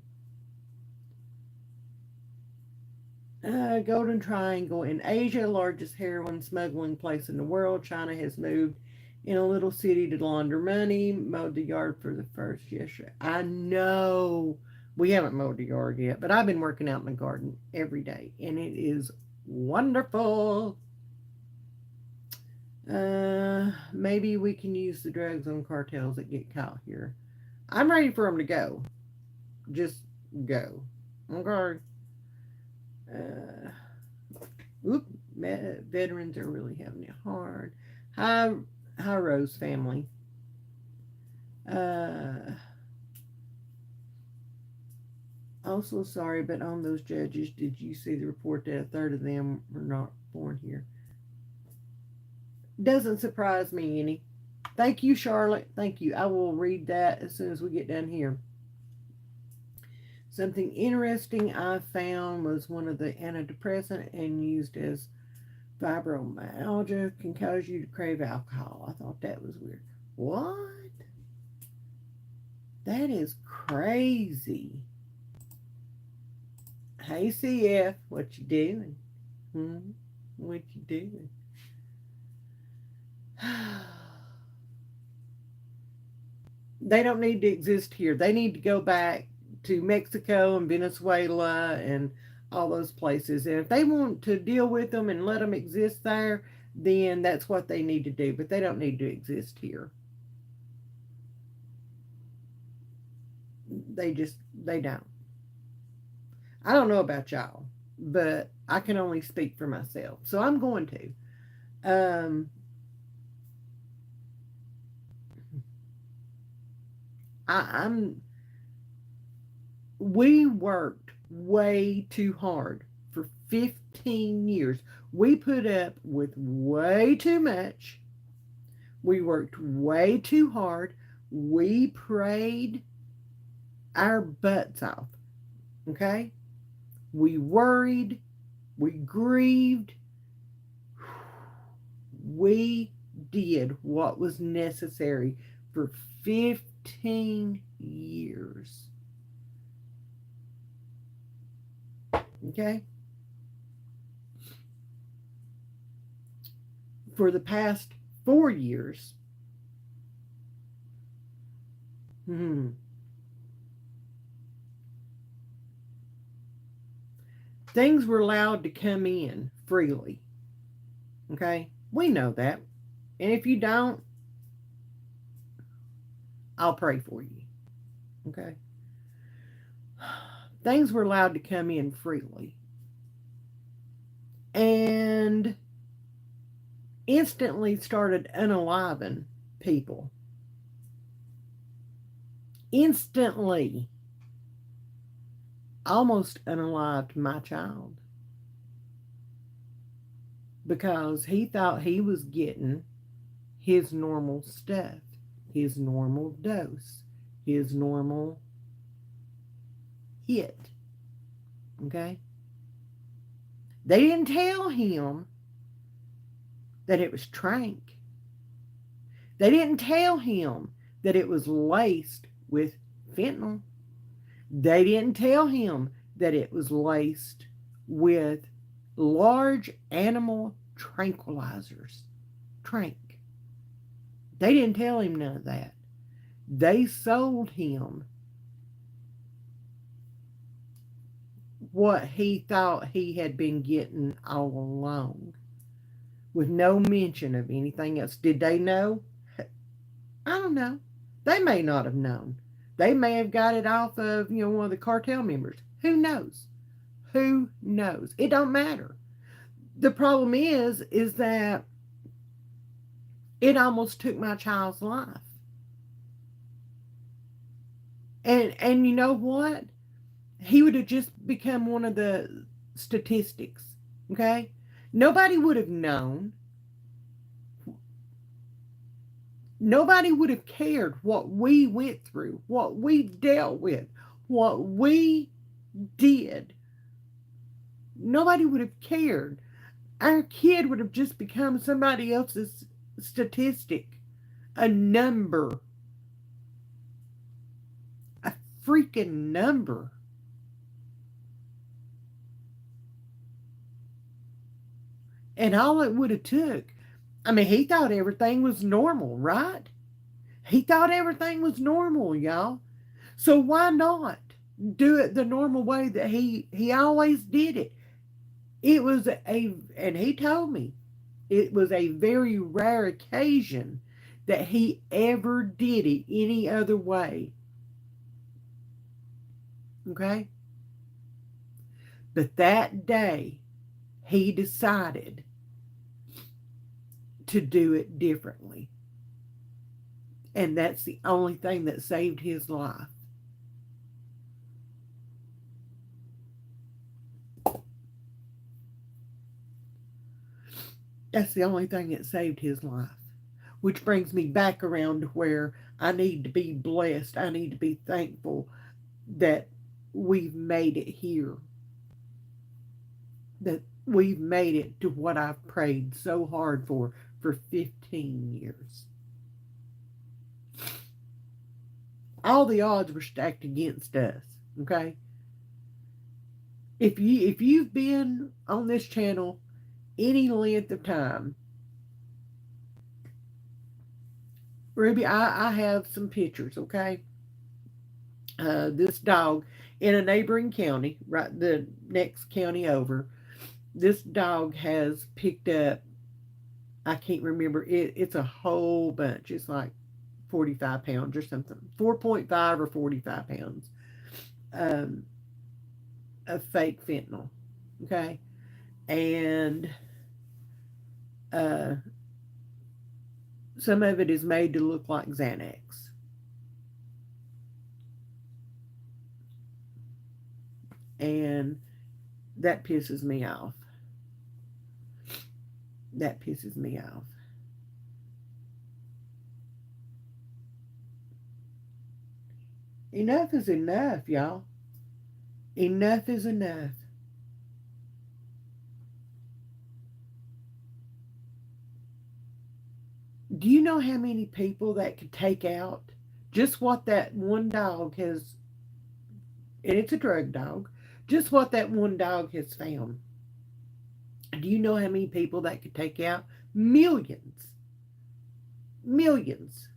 Golden Triangle in Asia, largest heroin smuggling place in the world. China has moved in a little city to launder money. Mowed the yard for the first yesterday. I know we haven't mowed the yard yet, but I've been working out in the garden every day, and it is wonderful. Maybe we can use the drugs on cartels that get caught here. I'm ready for them to go. Just go. Okay. Uh, Oop, veterans are really having it hard. Hi, hi, Rose family. Uh, Also sorry, but on those judges, did you see the report that a third of them were not born here? Doesn't surprise me any. Thank you, Charlotte. Thank you. I will read that as soon as we get done here. Something interesting I found was one of the antidepressant and used as fibromyalgia can cause you to crave alcohol. I thought that was weird. What? That is crazy. Hey CF, what you doing? What you doing? They don't need to exist here. They need to go back to Mexico and Venezuela and all those places. And if they want to deal with them and let them exist there, then that's what they need to do. But they don't need to exist here. They don't. I don't know about y'all, but I can only speak for myself. So I'm going to. I'm we worked way too hard for 15 years. We put up with way too much. We worked way too hard. We prayed our butts off. Okay? We worried. We grieved. We did what was necessary for 15 years. Okay? For the past 4 years, things were allowed to come in freely. Okay? We know that. And if you don't, I'll pray for you. Okay? Things were allowed to come in freely. And instantly started unaliving people. Instantly almost unalived my child because he thought he was getting his normal stuff, his normal dose, his normal hit. Okay? They didn't tell him that it was trank. They didn't tell him that it was laced with fentanyl. They didn't tell him that it was laced with large animal tranquilizers. Trank. They didn't tell him none of that. They sold him what he thought he had been getting all along, with no mention of anything else. Did they know? I don't know. They may not have known. They may have got it off of, one of the cartel members. Who knows? Who knows? It don't matter. The problem is that it almost took my child's life. And you know what? He would have just become one of the statistics. Okay? Nobody would have known. Nobody would have cared what we went through, what we dealt with, what we did. Nobody would have cared. Our kid would have just become somebody else's statistic, a number, a freaking number. And all it would have took, I mean, he thought everything was normal, right? He thought everything was normal, y'all. So why not do it the normal way that he always did it? It was and he told me it was a very rare occasion that he ever did it any other way. Okay? But that day, he decided to do it differently. And that's the only thing that saved his life. That's the only thing that saved his life. Which brings me back around to where I need to be blessed. I need to be thankful that we've made it here. That we've made it to what I've prayed so hard for 15 years. All the odds were stacked against us, okay? If you've been on this channel any length of time, Ruby, I have some pictures, okay? This dog in a neighboring county, right the next county over, this dog has picked up, I can't remember, it's a whole bunch. It's like 45 pounds or something, 4.5 or 45 pounds um, of fake fentanyl, okay? And uh, some of it is made to look like Xanax. And that pisses me off. That pisses me off. Enough is enough, y'all. Enough is enough. Do you know how many people that could take out just what that one dog has, and it's a drug dog, just what that one dog has found? Do you know how many people that could take out? Millions. Millions.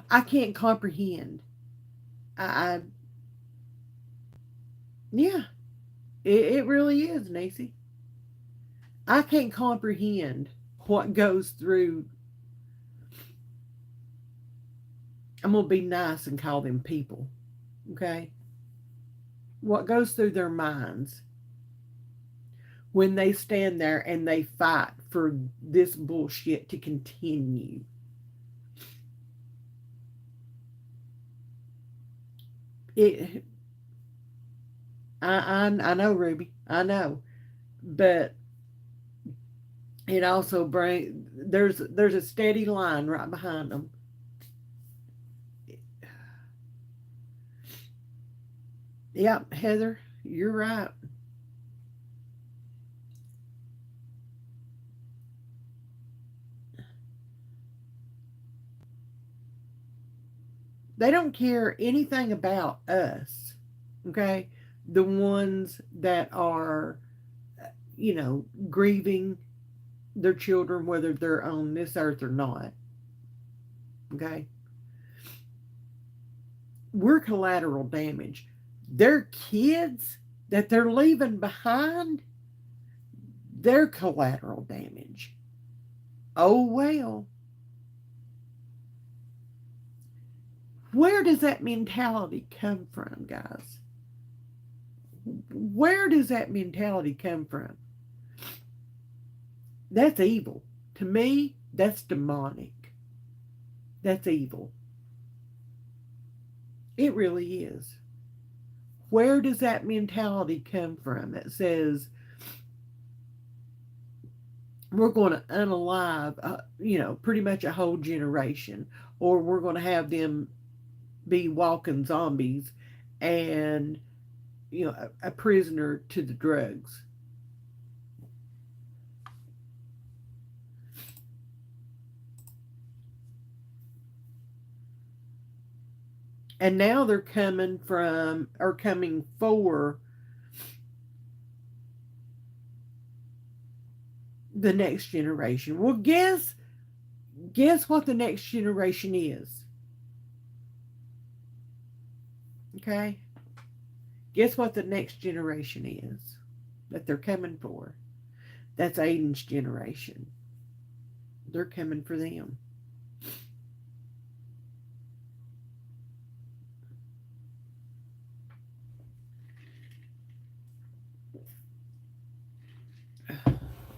I can't comprehend. I yeah, it really is, Nancy. I can't comprehend what goes through. I'm going to be nice and call them people, okay? What goes through their minds when they stand there and they fight for this bullshit to continue. It, I know, Ruby. I know, but it also brings there's a steady line right behind them. Yep, Heather, you're right. They don't care anything about us, okay? The ones that are, grieving their children, whether they're on this earth or not, okay? We're collateral damage. Their kids that they're leaving behind, they're collateral damage. Oh, well. Where does that mentality come from, guys? Where does that mentality come from? That's evil. To me, that's demonic. That's evil. It really is. where does that mentality come from? It says we're going to unalive, pretty much a whole generation, or we're going to have them be walking zombies and, a prisoner to the drugs. And now they're coming for the next generation. Well, guess what the next generation is? Okay? Guess what the next generation is that they're coming for? That's Aiden's generation. They're coming for them.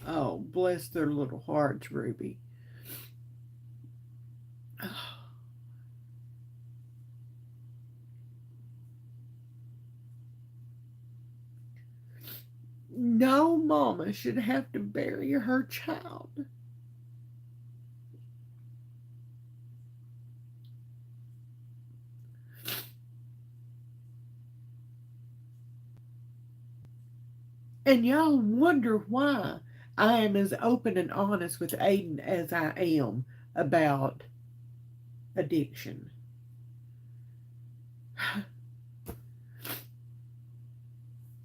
Oh, bless their little hearts, Ruby. No mama should have to bury her child. And y'all wonder why I am as open and honest with Aiden as I am about addiction.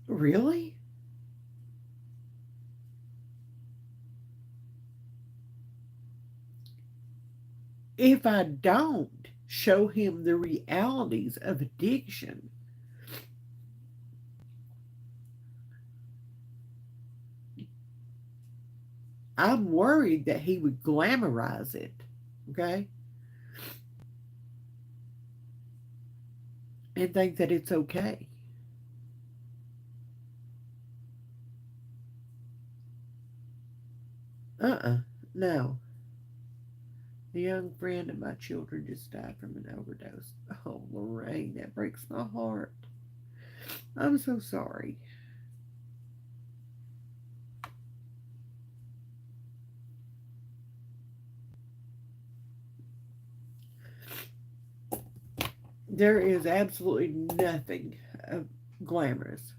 Really? If I don't show him the realities of addiction, I'm worried that he would glamorize it. Okay? And think that it's okay. No. A young friend of my children just died from an overdose. Oh, Lorraine, that breaks my heart. I'm so sorry. There is absolutely nothing glamorous.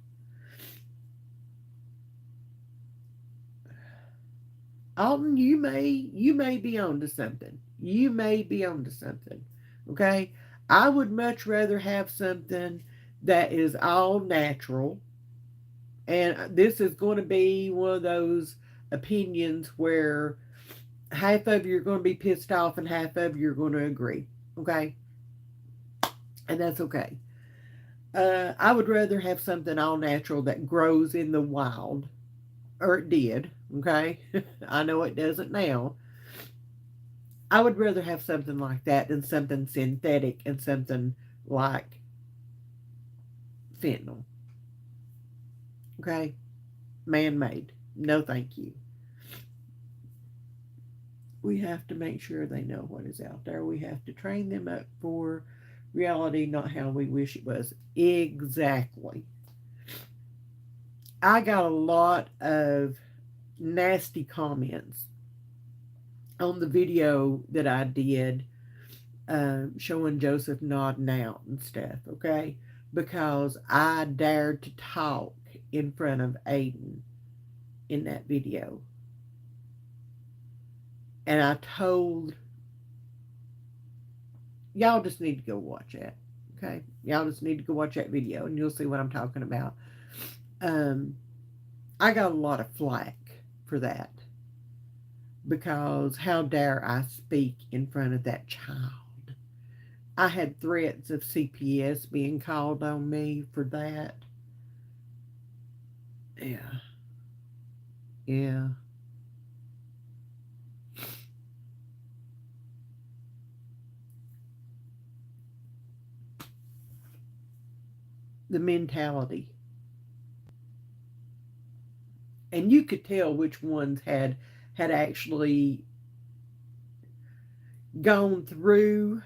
Alton, you may be onto something. You may be onto something. Okay? I would much rather have something that is all natural. And this is going to be one of those opinions where half of you are going to be pissed off and half of you are going to agree. Okay? And that's okay. I would rather have something all natural that grows in the wild, or it did. Okay? I know it doesn't now. I would rather have something like that than something synthetic and something like fentanyl. Okay? Man made. No, thank you. We have to make sure they know what is out there. We have to train them up for reality, not how we wish it was. Exactly. I got a lot of nasty comments on the video that I did showing Joseph nodding out and stuff, okay? Because I dared to talk in front of Aiden in that video. And I told y'all just need to go watch it. Okay? Y'all just need to go watch that video and you'll see what I'm talking about. I got a lot of flack for that because how dare I speak in front of that child? I had threats of CPS being called on me for that. Yeah. Yeah. The mentality. And you could tell which ones had actually gone through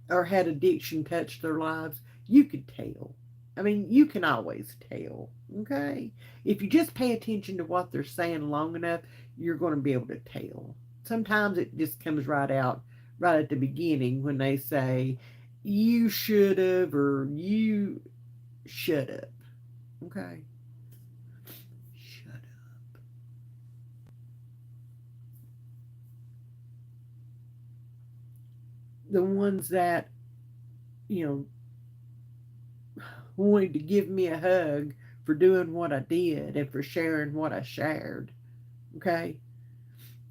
or had addiction touch their lives. You could tell. I mean, you can always tell, okay? If you just pay attention to what they're saying long enough, you're going to be able to tell. Sometimes it just comes right out right at the beginning when they say, you should have, or you shut up, okay? Shut up. The ones that, you know, wanted to give me a hug for doing what I did and for sharing what I shared, okay?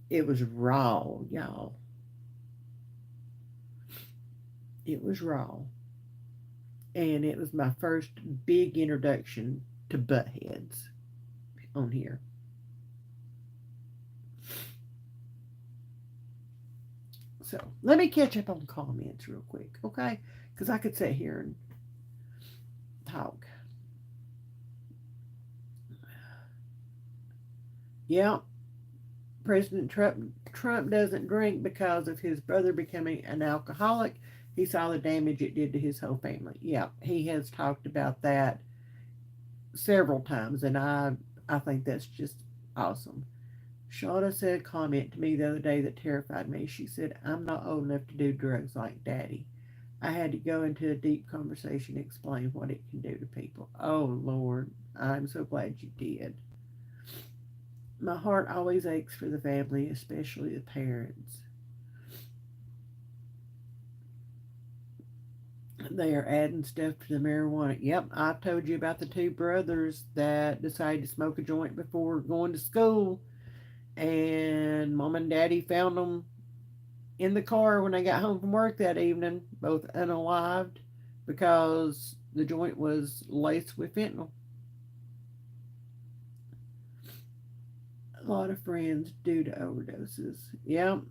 It was raw, y'all. It was raw. And it was my first big introduction to butt heads on here. So let me catch up on comments real quick, okay? Because I could sit here and talk. Yeah, President Trump doesn't drink because of his brother becoming an alcoholic. He saw the damage it did to his whole family. Yeah, he has talked about that several times, and I think that's just awesome. Shauna said a comment to me the other day that terrified me. She said, I'm not old enough to do drugs like daddy. I had to go into a deep conversation and explain what it can do to people. Oh, Lord, I'm so glad you did. My heart always aches for the family, especially the parents. They are adding stuff to the marijuana. Yep, I've told you about the two brothers that decided to smoke a joint before going to school, and mom and daddy found them in the car when they got home from work that evening, both unalived, because the joint was laced with fentanyl. A lot of friends due to overdoses. Yep,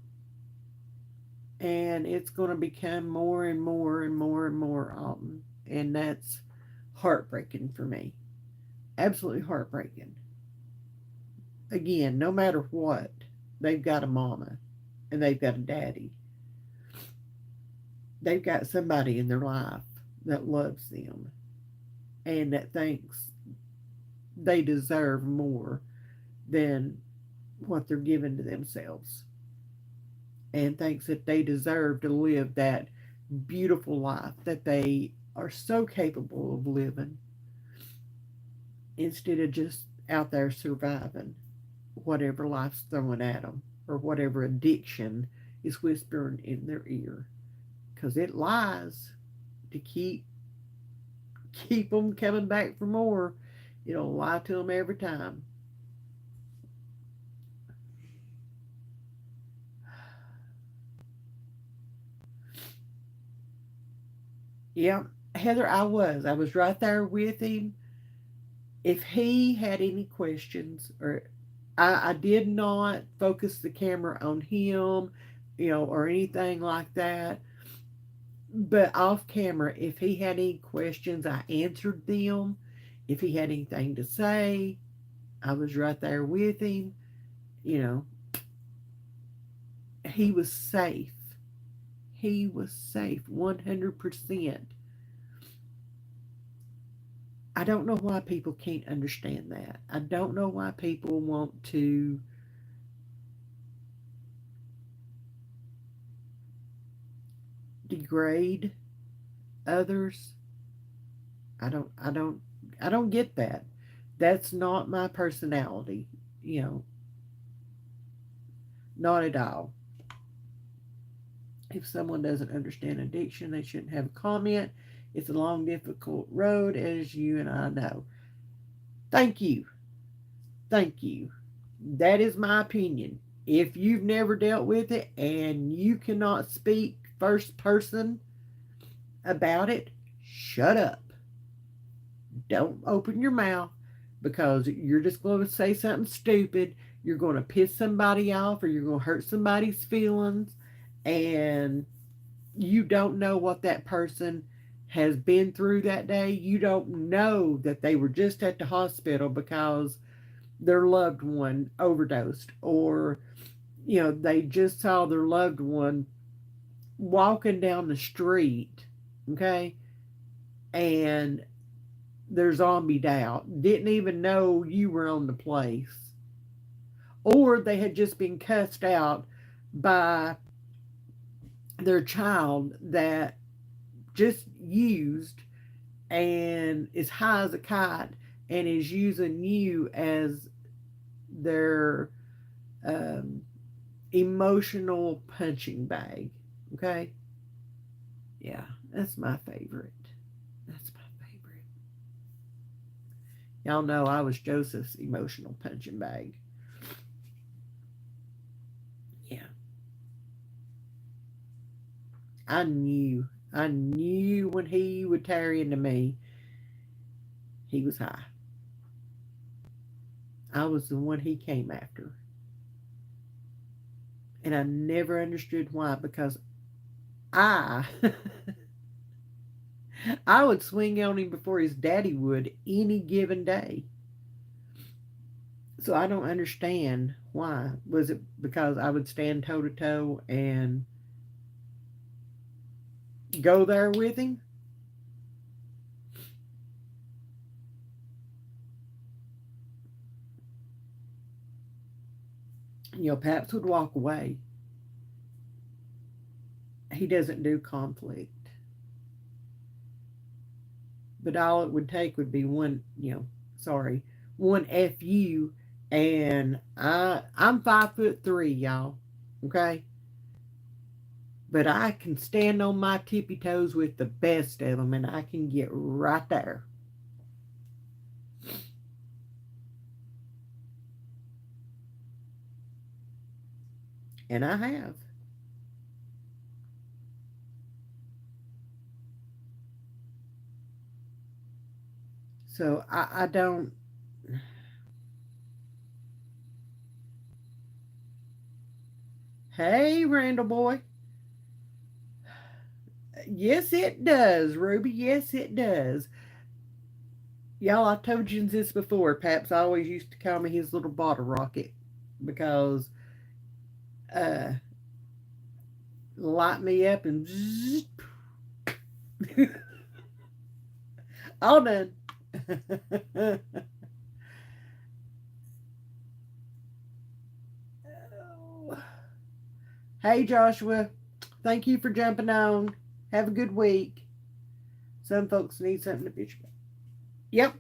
and it's going to become more and more and more and more often, and that's heartbreaking for me. Absolutely heartbreaking. Again, no matter what, they've got a mama and they've got a daddy. They've got somebody in their life that loves them and that thinks they deserve more than what they're giving to themselves, and thinks that they deserve to live that beautiful life that they are so capable of living instead of just out there surviving whatever life's throwing at them or whatever addiction is whispering in their ear, because it lies to keep them coming back for more. It'll lie to them every time. Yeah, Heather, I was right there with him. If he had any questions, or I did not focus the camera on him, or anything like that. But off camera, if he had any questions, I answered them. If he had anything to say, I was right there with him. You know, he was safe. He was safe 100%. I don't know why people can't understand that. I don't know why people want to degrade others. I don't I don't I don't get that. That's not my personality, you know, not at all. If someone doesn't understand addiction, they shouldn't have a comment. It's a long, difficult road, as you and I know. Thank you. Thank you. That is my opinion. If you've never dealt with it and you cannot speak first person about it, shut up. Don't open your mouth, because you're just going to say something stupid. You're going to piss somebody off, or you're going to hurt somebody's feelings, and you don't know what that person has been through that day. You don't know that they were just at the hospital because their loved one overdosed, or they just saw their loved one walking down the street, okay, and they're zombied out, didn't even know you were on the place, or they had just been cussed out by their child that just used and is high as a kite and is using you as their um, emotional punching bag. Okay? Yeah, that's my favorite. That's my favorite. Y'all know I was Joseph's emotional punching bag. Yeah, I knew when he would tear into me, he was high. I was the one he came after. And I never understood why because I I would swing on him before his daddy would any given day. So I don't understand why. Was it because I would stand toe to toe and go there with him? Paps would walk away. He doesn't do conflict. But all it would take would be one, sorry, one FU, and I'm 5'3", y'all. Okay, but I can stand on my tippy toes with the best of them, and I can get right there. And I have. So I don't. Hey, Randall boy. Yes, it does, Ruby. Yes, it does. Y'all, I told you this before. Paps always used to call me his little bottle rocket because uh, light me up and zzz, all done. Hey, Joshua. Thank you for jumping on. Have a good week. Some folks need something to bitch about. Yep.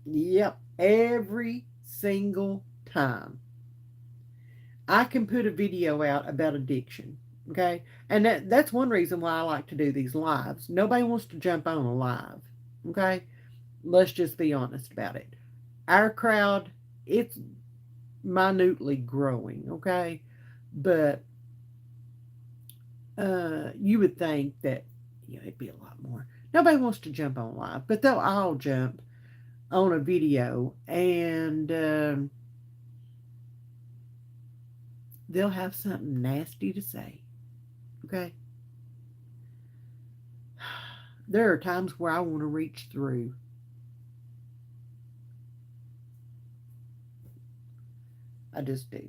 Yep. Every single time. I can put a video out about addiction. Okay. And that's one reason why I like to do these lives. Nobody wants to jump on a live. Okay. Let's just be honest about it. Our crowd, it's minutely growing. Okay. But you would think that it'd be a lot more. Nobody wants to jump on live, but they'll all jump on a video and they'll have something nasty to say. Okay. There are times where I want to reach through. I just do.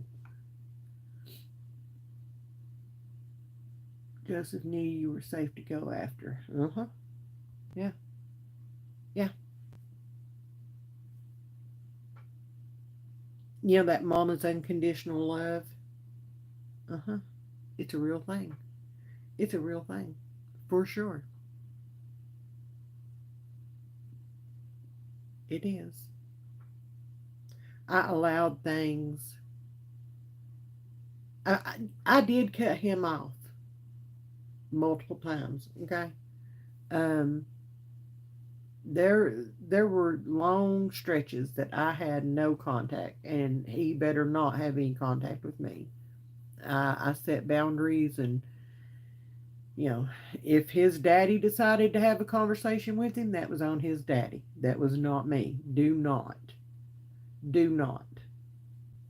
Joseph knew you were safe to go after. Uh huh. Yeah. Yeah. That mama's unconditional love. Uh huh. It's a real thing. It's a real thing. For sure. It is. I allowed things. I did cut him off multiple times. Okay. Um, there were long stretches that I had no contact, and he better not have any contact with me. I set boundaries, and you know, if his daddy decided to have a conversation with him, that was on his daddy. That was not me. Do not.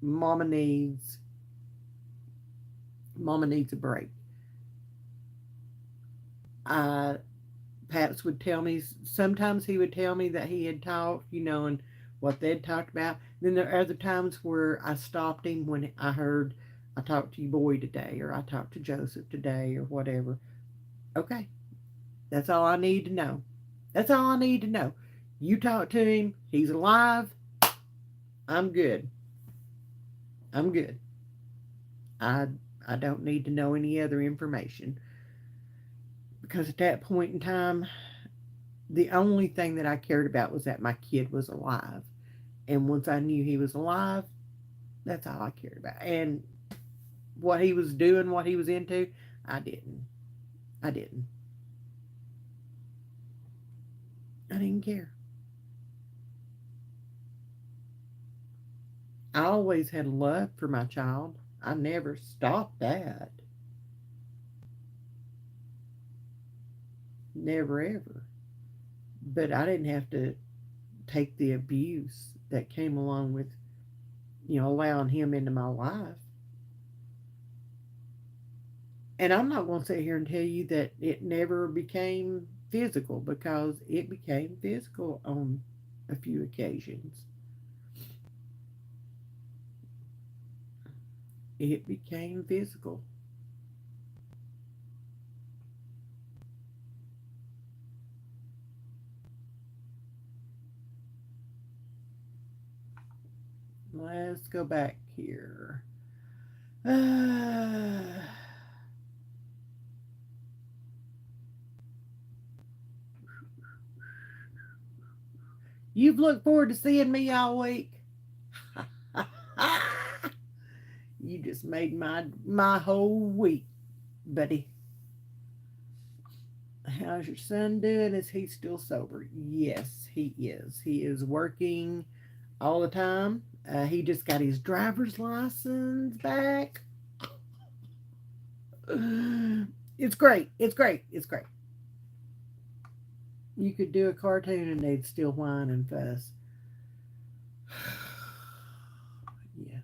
Mama needs, Mama needs a break. I Paps would tell me, sometimes he would tell me that he had talked, and what they'd talked about. Then there are other times where I stopped him when I heard, I talked to your boy today, or I talked to Joseph today, or whatever. Okay, that's all I need to know. That's all I need to know. You talk to him, he's alive, I'm good. I'm good. I I don't need to know any other information because at that point in time, the only thing that I cared about was that my kid was alive. And once I knew he was alive, that's all I cared about. And what he was doing, what he was into, I didn't. I didn't. I didn't care. I always had love for my child. I never stopped that. Never ever. But I didn't have to take the abuse that came along with, allowing him into my life. And I'm not going to sit here and tell you that it never became physical because it became physical on a few occasions. It became physical. Let's go back here. Uh, you've looked forward to seeing me all week. You just made my whole week, buddy. How's your son doing? Is he still sober? Yes, he is. He is working all the time. He just got his driver's license back. It's great. It's great. It's great. You could do a cartoon and they'd still whine and fuss. Yes.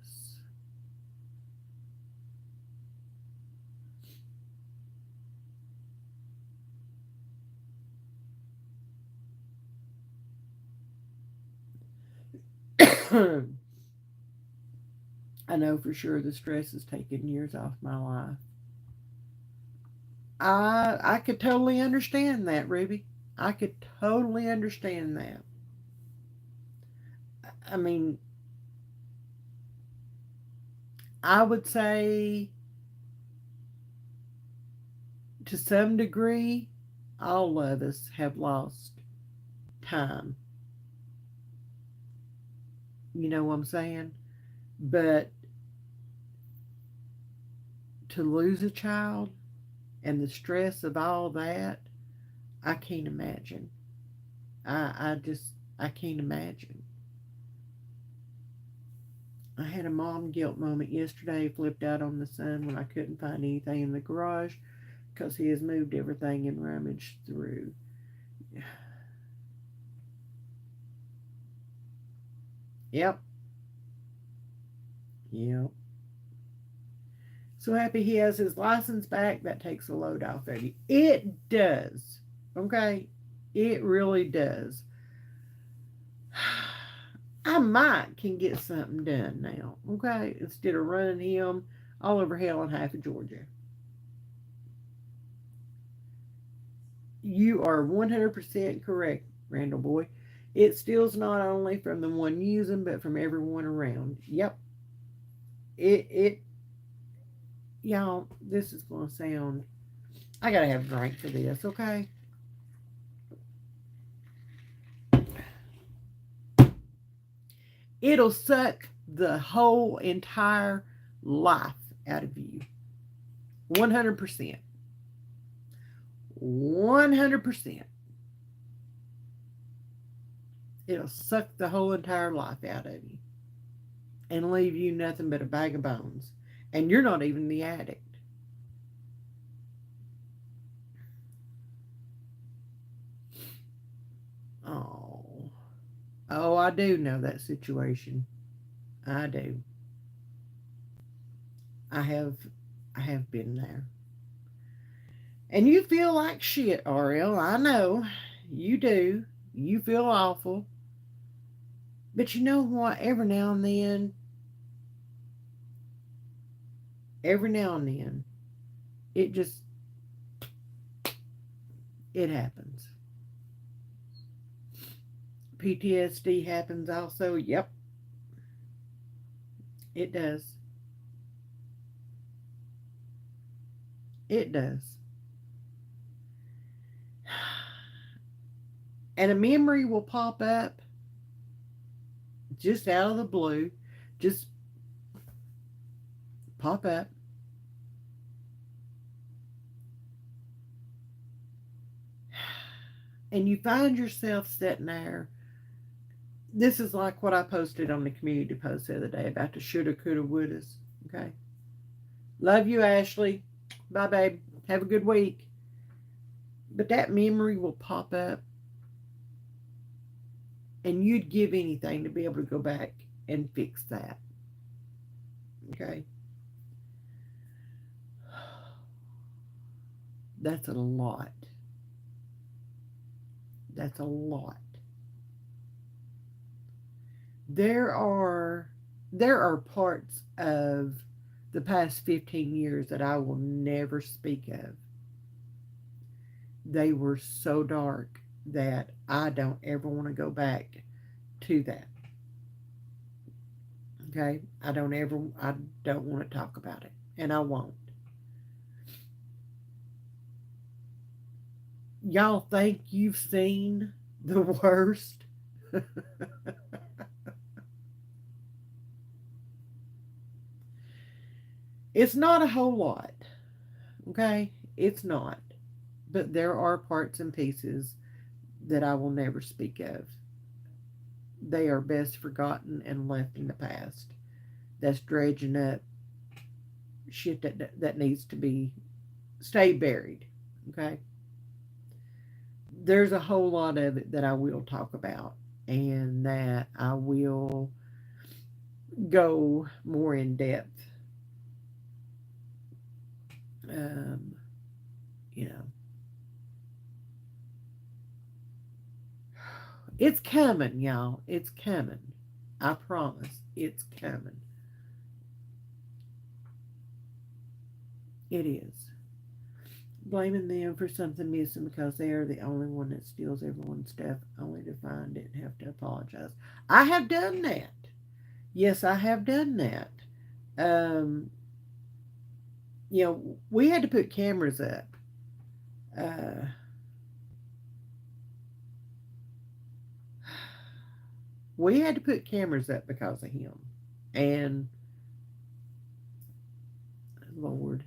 I know for sure the stress has taken years off my life. I could totally understand that, Ruby. I could totally understand that. I mean, I would say to some degree, all of us have lost time. You know what I'm saying? But to lose a child and the stress of all that, I can't imagine. I can't imagine. I had a mom guilt moment yesterday, flipped out on the son when I couldn't find anything in the garage because he has moved everything and rummaged through. Yep, yep. So happy he has his license back. That takes a load off of you. It does. Okay? It really does. I might can get something done now. Okay? Instead of running him all over hell and half of Georgia. You are 100% correct, Randall boy. It steals not only from the one using, but from everyone around. Yep. It y'all, this is going to sound. I got to have a drink for this, okay? It'll suck the whole entire life out of you. 100%. 100%. It'll suck the whole entire life out of you and leave you nothing but a bag of bones. And you're not even the addict. Oh. Oh, I do know that situation. I do. I have I have been there. And you feel like shit, Ariel. I know. You do. You feel awful. But you know what? Every now and then, it just, it happens. PTSD happens also. Yep, it does. It does. And a memory will pop up just out of the blue, just pop up, and you find yourself sitting there. This is like what I posted on the community post the other day about the shoulda, coulda, wouldas. Okay. Love you, Ashley. Bye, babe. Have a good week. But that memory will pop up, and you'd give anything to be able to go back and fix that. Okay. That's a lot. That's a lot. There are there are parts of the past 15 years that I will never speak of. They were so dark that I don't ever want to go back to that. Okay? I don't want to talk about it. And I won't. Y'all think you've seen the worst? It's not a whole lot. Okay? It's not. But there are parts and pieces that I will never speak of. They are best forgotten and left in the past. That's dredging up shit that needs to be stay buried. Okay? There's a whole lot of it that I will talk about and that I will go more in depth. Um, you know, it's coming, y'all. It's coming. I promise. It's coming. It is. Blaming them for something missing because they are the only one that steals everyone's stuff only to find it and have to apologize. I have done that. Yes, I have done that. Um, we had to put cameras up. Uh, we had to put cameras up because of him. And Lord,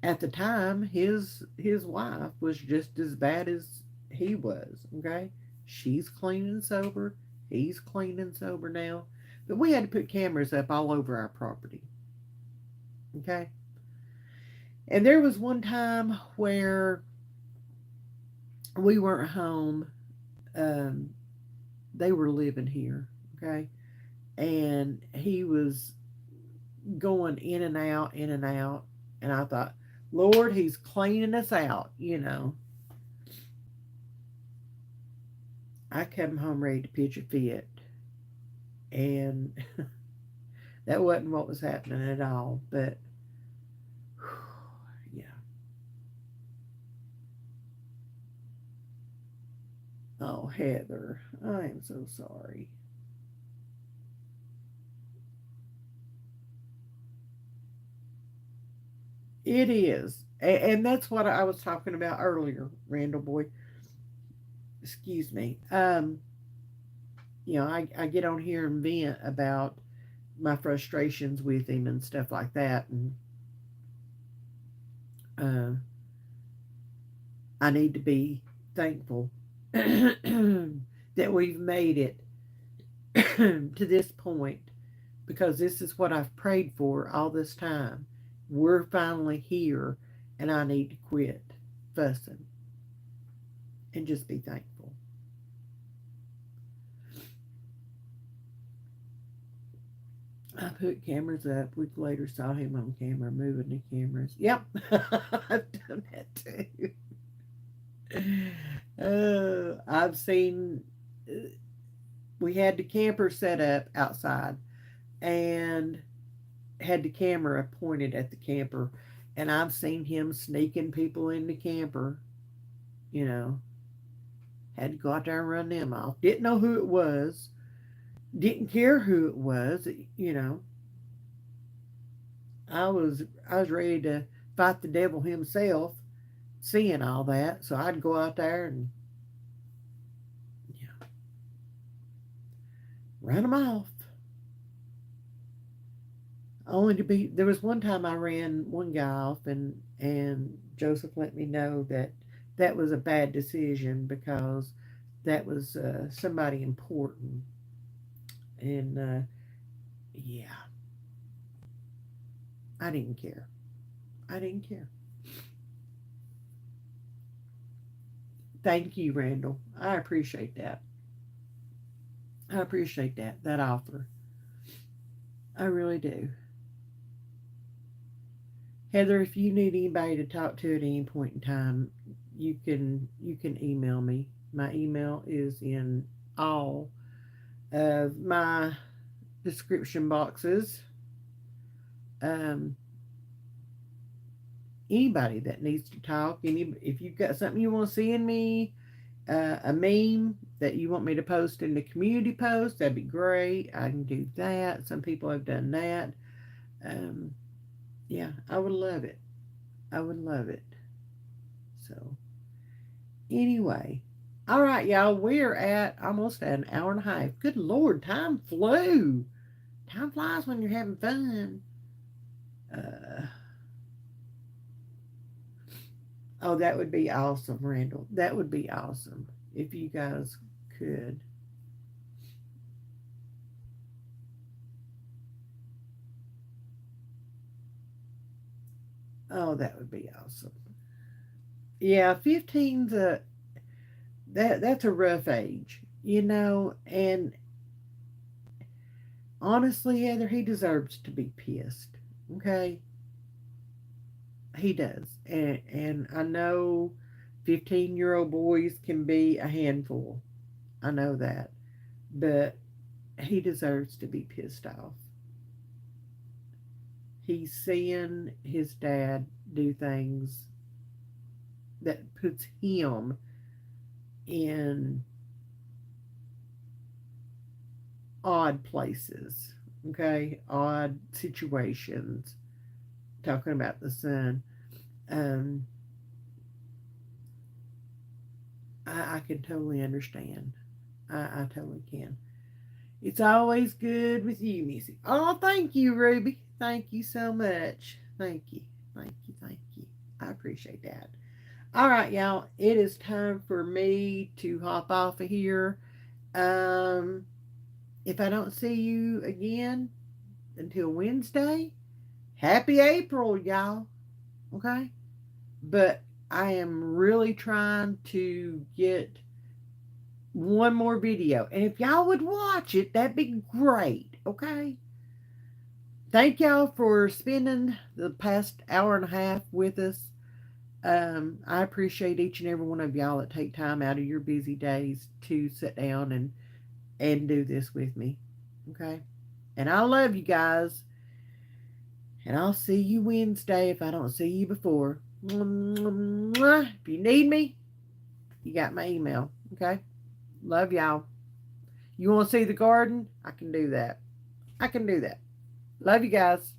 at the time, his wife was just as bad as he was. Okay, she's clean and sober. He's clean and sober now. But we had to put cameras up all over our property. Okay, and there was one time where we weren't home. Um, they were living here. Okay, and he was going in and out, in and out. And I thought, Lord, he's cleaning us out. I come home ready to pitch a fit. And that wasn't what was happening at all. But, yeah. Oh, Heather, I am so sorry. It is. And that's what I was talking about earlier, Randall boy. Excuse me. I get on here and vent about my frustrations with him and stuff like that. And uh, I need to be thankful that we've made it to this point because this is what I've prayed for all this time. We're finally here, and I need to quit fussing and just be thankful. I put cameras up. We later saw him on camera moving the cameras. Yep, I've done that too. I've seen. We had the camper set up outside and had the camera pointed at the camper, and I've seen him sneaking people in the camper. You know, Had to go out there and run them off. Didn't know who it was. Didn't care who it was. You know, I was ready to fight the devil himself, seeing all that. So I'd go out there and yeah, run them off. Only to be there was one time I ran one guy off, and Joseph let me know that that was a bad decision because that was somebody important, and yeah, I didn't care. I didn't care. Thank you, Randall. I appreciate that. I appreciate that offer. I really do. Heather, if you need anybody to talk to at any point in time, you can email me. My email is in all of my description boxes. Um, Anybody that needs to talk, if you've got something you want to see in me, a meme that you want me to post in the community post, that'd be great. I can do that. Some people have done that. Um, yeah, I would love it. I would love it. So, anyway, all right, y'all, we're at almost an hour and a half. Good Lord, time flew. Time flies when you're having fun. Uh, oh, that would be awesome, Randall. That would be awesome if you guys could. Oh, that would be awesome. Yeah, 15's that's a rough age, and honestly, Heather, he deserves to be pissed. Okay, he does, and I know 15-year-old boys can be a handful. I know that, but he deserves to be pissed off. He's seeing his dad do things that puts him in odd places, okay, odd situations. Talking about the son, um, I can totally understand. I totally can. It's always good with you, Missy. Oh, thank you, Ruby. Thank you so much. Thank you. Thank you. Thank you. I appreciate that. All right, y'all. It is time for me to hop off of here. Um, if I don't see you again until Wednesday, happy April, y'all. Okay? But I am really trying to get one more video. And if y'all would watch it, that'd be great. Okay? Thank y'all for spending the past hour and a half with us. I appreciate each and every one of y'all that take time out of your busy days to sit down and do this with me. Okay? And I love you guys. And I'll see you Wednesday if I don't see you before. If you need me, you got my email. Okay? Love y'all. You want to see the garden? I can do that. I can do that. Love you guys.